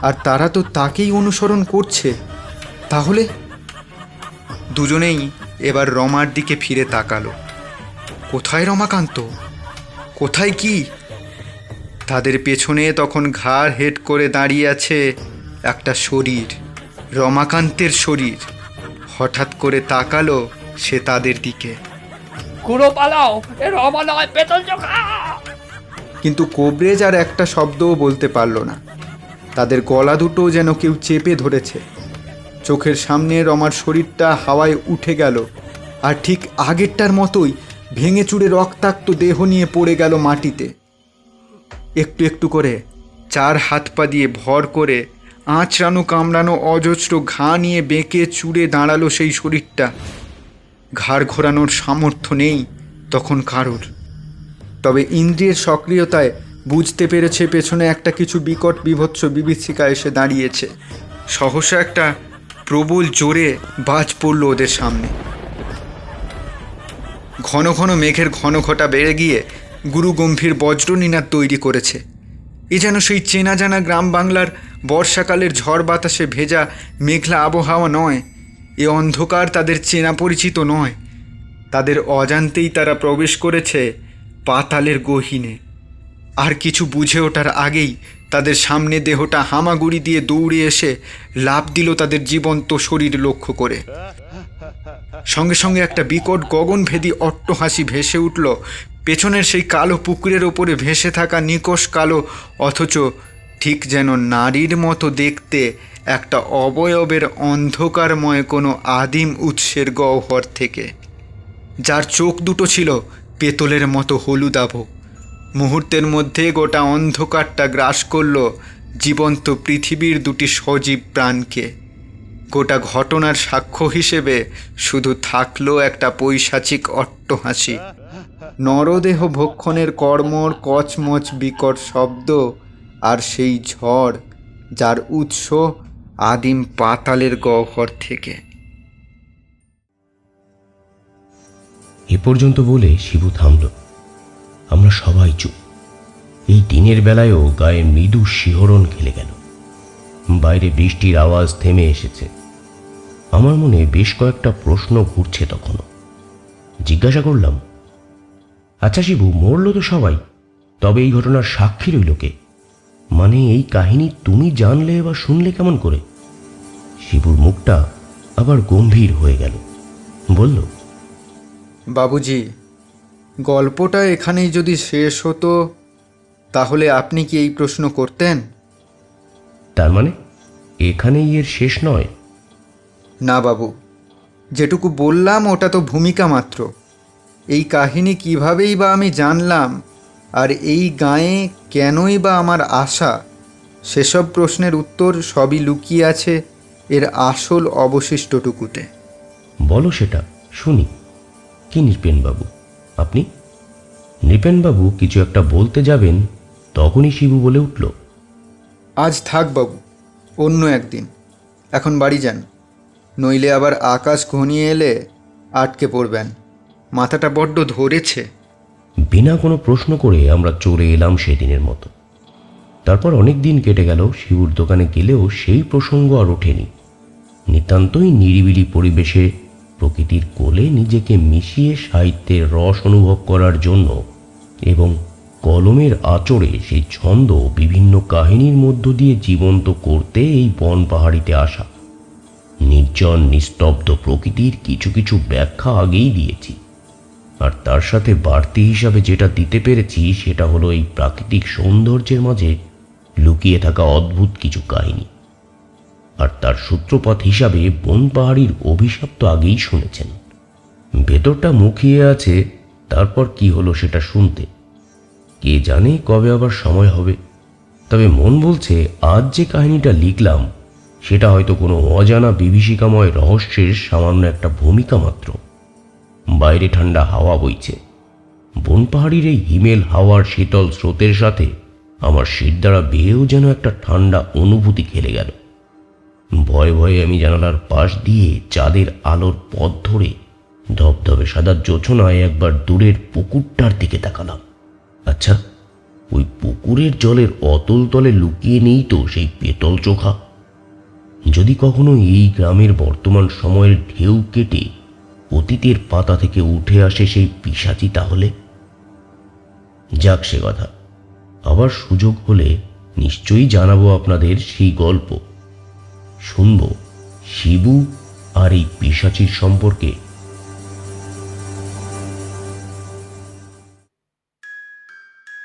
আর তারা তো তাকেই অনুসরণ করছে। তাহলে দুজনেই এবার রমার দিকে ফিরে তাকালো। কোথায় রমাকান্ত? কোথায় কি? তাদের পেছনে তখন ঘাড় হেট করে দাঁড়িয়ে আছে একটা শরীর, রমাকান্তের শরীর। হঠাৎ করে তাকালো সে তাদের দিকে।
কুড়ো পালাও, এ রমা নয়, পেতল চোখা!
কিন্তু কোবরেজ আর একটা শব্দও বলতে পারল না। তাদের গলা দুটো যেন কেউ চেপে ধরেছে। চোখের সামনে রমার শরীরটা হাওয়ায় উঠে গেল, আর ঠিক আগেরটার মতোই ভেঙে চুরে রক্তাক্ত দেহ নিয়ে পড়ে গেল মাটিতে। একটু একটু করে 4 হাত পা দিয়ে ভর করে আঁচড়ানো কামড়ানো অজস্র ঘা নিয়ে বেঁকে চুরে দাঁড়ালো সেই শরীরটা। ঘাড় ঘোরানোর সামর্থ্য নেই তখন কারোর, তবে ইন্দ্রিয়ের সক্রিয়তায় বুঝতে পেরেছে পেছনে একটা কিছু বিকট বিভৎস বিভীষিকা এসে দাঁড়িয়েছে। সহসা একটা প্রবল জোরে বাজ পড়ল ওদের সামনে। ঘন ঘন মেঘের ঘন ঘটা বেড়ে গিয়ে গুরু গম্ভীর বজ্রনীনাদ তৈরি করেছে। এ যেন সেই চেনা জানা গ্রাম বাংলার বর্ষাকালের ঝড় বাতাসে ভেজা মেঘলা আবহাওয়া নয়। এ অন্ধকার তাদের চেনা পরিচিত নয়। তাদের অজান্তেই তারা প্রবেশ করেছে পাতালের গহীনে। আর কিছু বুঝে ওঠার আগেই তাদের সামনে দেহটা হামাগুড়ি দিয়ে দৌড়ে এসে লাফ দিল তাদের জীবন্ত শরীর লক্ষ্য করে। সঙ্গে সঙ্গে একটা বিকট গগনভেদী অট্টহাসি ভেসে উঠল পেছনের সেই কালো পুকুরের ওপরে ভেসে থাকা নিকষ কালো অথচ ঠিক যেন নারীর মতো দেখতে একটা অবয়বের অন্ধকারময় কোনো আদিম উৎসের গহ্বর থেকে, যার চোখ দুটো ছিল পেতলের মতো হলুদাভ। মুহূর্তের মধ্যে গোটা অন্ধকারটা গ্রাস করল জীবন্ত পৃথিবীর দুটি সজীব প্রাণকে। গোটা ঘটনার সাক্ষ্য হিসেবে শুধু থাকলো একটা পৈশাচিক অট্টহাসি, নরদেহ ভক্ষণের কর্মর কচমচ বিকট শব্দ, আর সেই ঝড় যার উৎস আদিম পাতালের গহ্বর থেকে।
এ পর্যন্ত বলে শিবু থামল। আমরা সবাই চুপ। এই দিনের বেলায়ও গায়ে মৃদু শিহরণ খেলে গেল। বাইরে বৃষ্টির আওয়াজ থেমে এসেছে। আমার মনে বেশ কয়েকটা প্রশ্ন ঘুরছে তখনও। জিজ্ঞাসা করলাম, আচ্ছা শিবু, মরল তো সবাই, তবে এই ঘটনার সাক্ষী রইল কে? মানে এই কাহিনী তুমি জানলে বা শুনলে কেমন করে? শিবুর মুখটা আবার গম্ভীর হয়ে গেল। বলল,
বাবুজি, গল্পটা এখানেই যদি শেষ হতো তাহলে আপনি কি এই প্রশ্ন করতেন?
তার মানে এখানেই এর শেষ নয়?
না বাবু, যেটুকু বললাম ওটা তো ভূমিকা মাত্র। এই কাহিনী কিভাবেই বা আমি জানলাম, আর এই গাঁয়ে কেনই বা আমার আশা, সেসব প্রশ্নের উত্তর সবই লুকিয়ে আছে এর আসল অবশিষ্টটুকুতে।
বলো সেটা শুনি। কি নৃপেনবাবু, আপনি? নৃপেনবাবু কিছু একটা বলতে যাবেন, তখনই শিবু বলে উঠল,
আজ থাক বাবু, অন্য একদিন। এখন বাড়ি যান, নইলে আবার আকাশ ঘনিয়ে এলে আটকে পড়বেন। মাথাটা বড্ড ধরেছে।
বিনা কোনো প্রশ্ন করে আমরা চলে এলাম সেদিনের মতো। তারপর অনেক দিন কেটে গেল। শিবুর দোকানে গেলেও সেই প্রসঙ্গ আর ওঠেনি। নিতান্তই নিরিবিলি পরিবেশে প্রকৃতির কোলে নিজেকে মিশিয়ে সাহিত্যের রস অনুভব করার জন্য এবং কলমের আঁচড়ে সেই ছন্দ বিভিন্ন কাহিনীর মধ্য দিয়ে জীবন্ত করতে এই বন পাহাড়িতে আসা। নির্জন নিস্তব্ধ প্রকৃতির কিছু কিছু ব্যাখ্যা আগেই দিয়েছি, আর তার সাথে বাড়তি হিসাবে যেটা দিতে পেরেছি সেটা হলো এই প্রাকৃতিক সৌন্দর্যের মাঝে লুকিয়ে থাকা অদ্ভুত কিছু কাহিনী। আর তার সূত্রপাত হিসাবে বন পাহাড়ির অভিশাপ তো আগেই শুনেছেন। ভেতরটা মুখিয়ে আছে, তারপর কি হলো সেটা শুনতে। কে জানে কবে আবার সময় হবে। তবে মন বলছে আজ যে কাহিনীটা লিখলাম সেটা হয়তো কোনো অজানা বিভীষিকাময় রহস্যের সামান্য একটা ভূমিকা মাত্র। বাইরে ঠান্ডা হাওয়া বইছে। বন পাহাড়ির এই হিমেল হাওয়ার শীতল স্রোতের সাথে আমার শির দ্বারা বেয়েও যেন একটা ঠান্ডা অনুভূতি খেলে গেল। ভয়ে ভয়ে আমি জানালার পাশ দিয়ে চাঁদের আলোর পথ ধরে ধবধবে সাদা জোছনায় একবার দূরের পুকুরটার দিকে তাকালাম। আচ্ছা, ওই পুকুরের জলের অতল তলে লুকিয়ে নেই তো সেই পেতল চোখা? যদি কখনো এই গ্রামের বর্তমান সময়ের ঢেউ কেটে অতীতের পাতা থেকে উঠে আসে সেই পিশাচি, তাহলে যাক সে কথা। আবার সুযোগ হলে নিশ্চয়ই জানাবো আপনাদের সেই গল্প। শুনবো শিবু আর এই পিশাচির সম্পর্কে।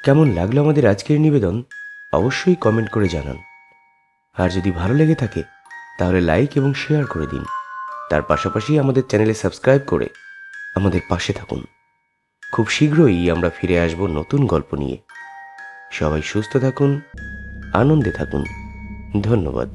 কেমন লাগলো আমাদের আজকের নিবেদন অবশ্যই কমেন্ট করে জানান। আর যদি ভালো লেগে থাকে তাহলে লাইক এবং শেয়ার করে দিন। তার পাশাপাশি আমাদের চ্যানেলে সাবস্ক্রাইব করে আমাদের পাশে থাকুন। খুব শীঘ্রই আমরা ফিরে আসব নতুন গল্প নিয়ে। সবাই সুস্থ থাকুন, আনন্দে থাকুন। ধন্যবাদ।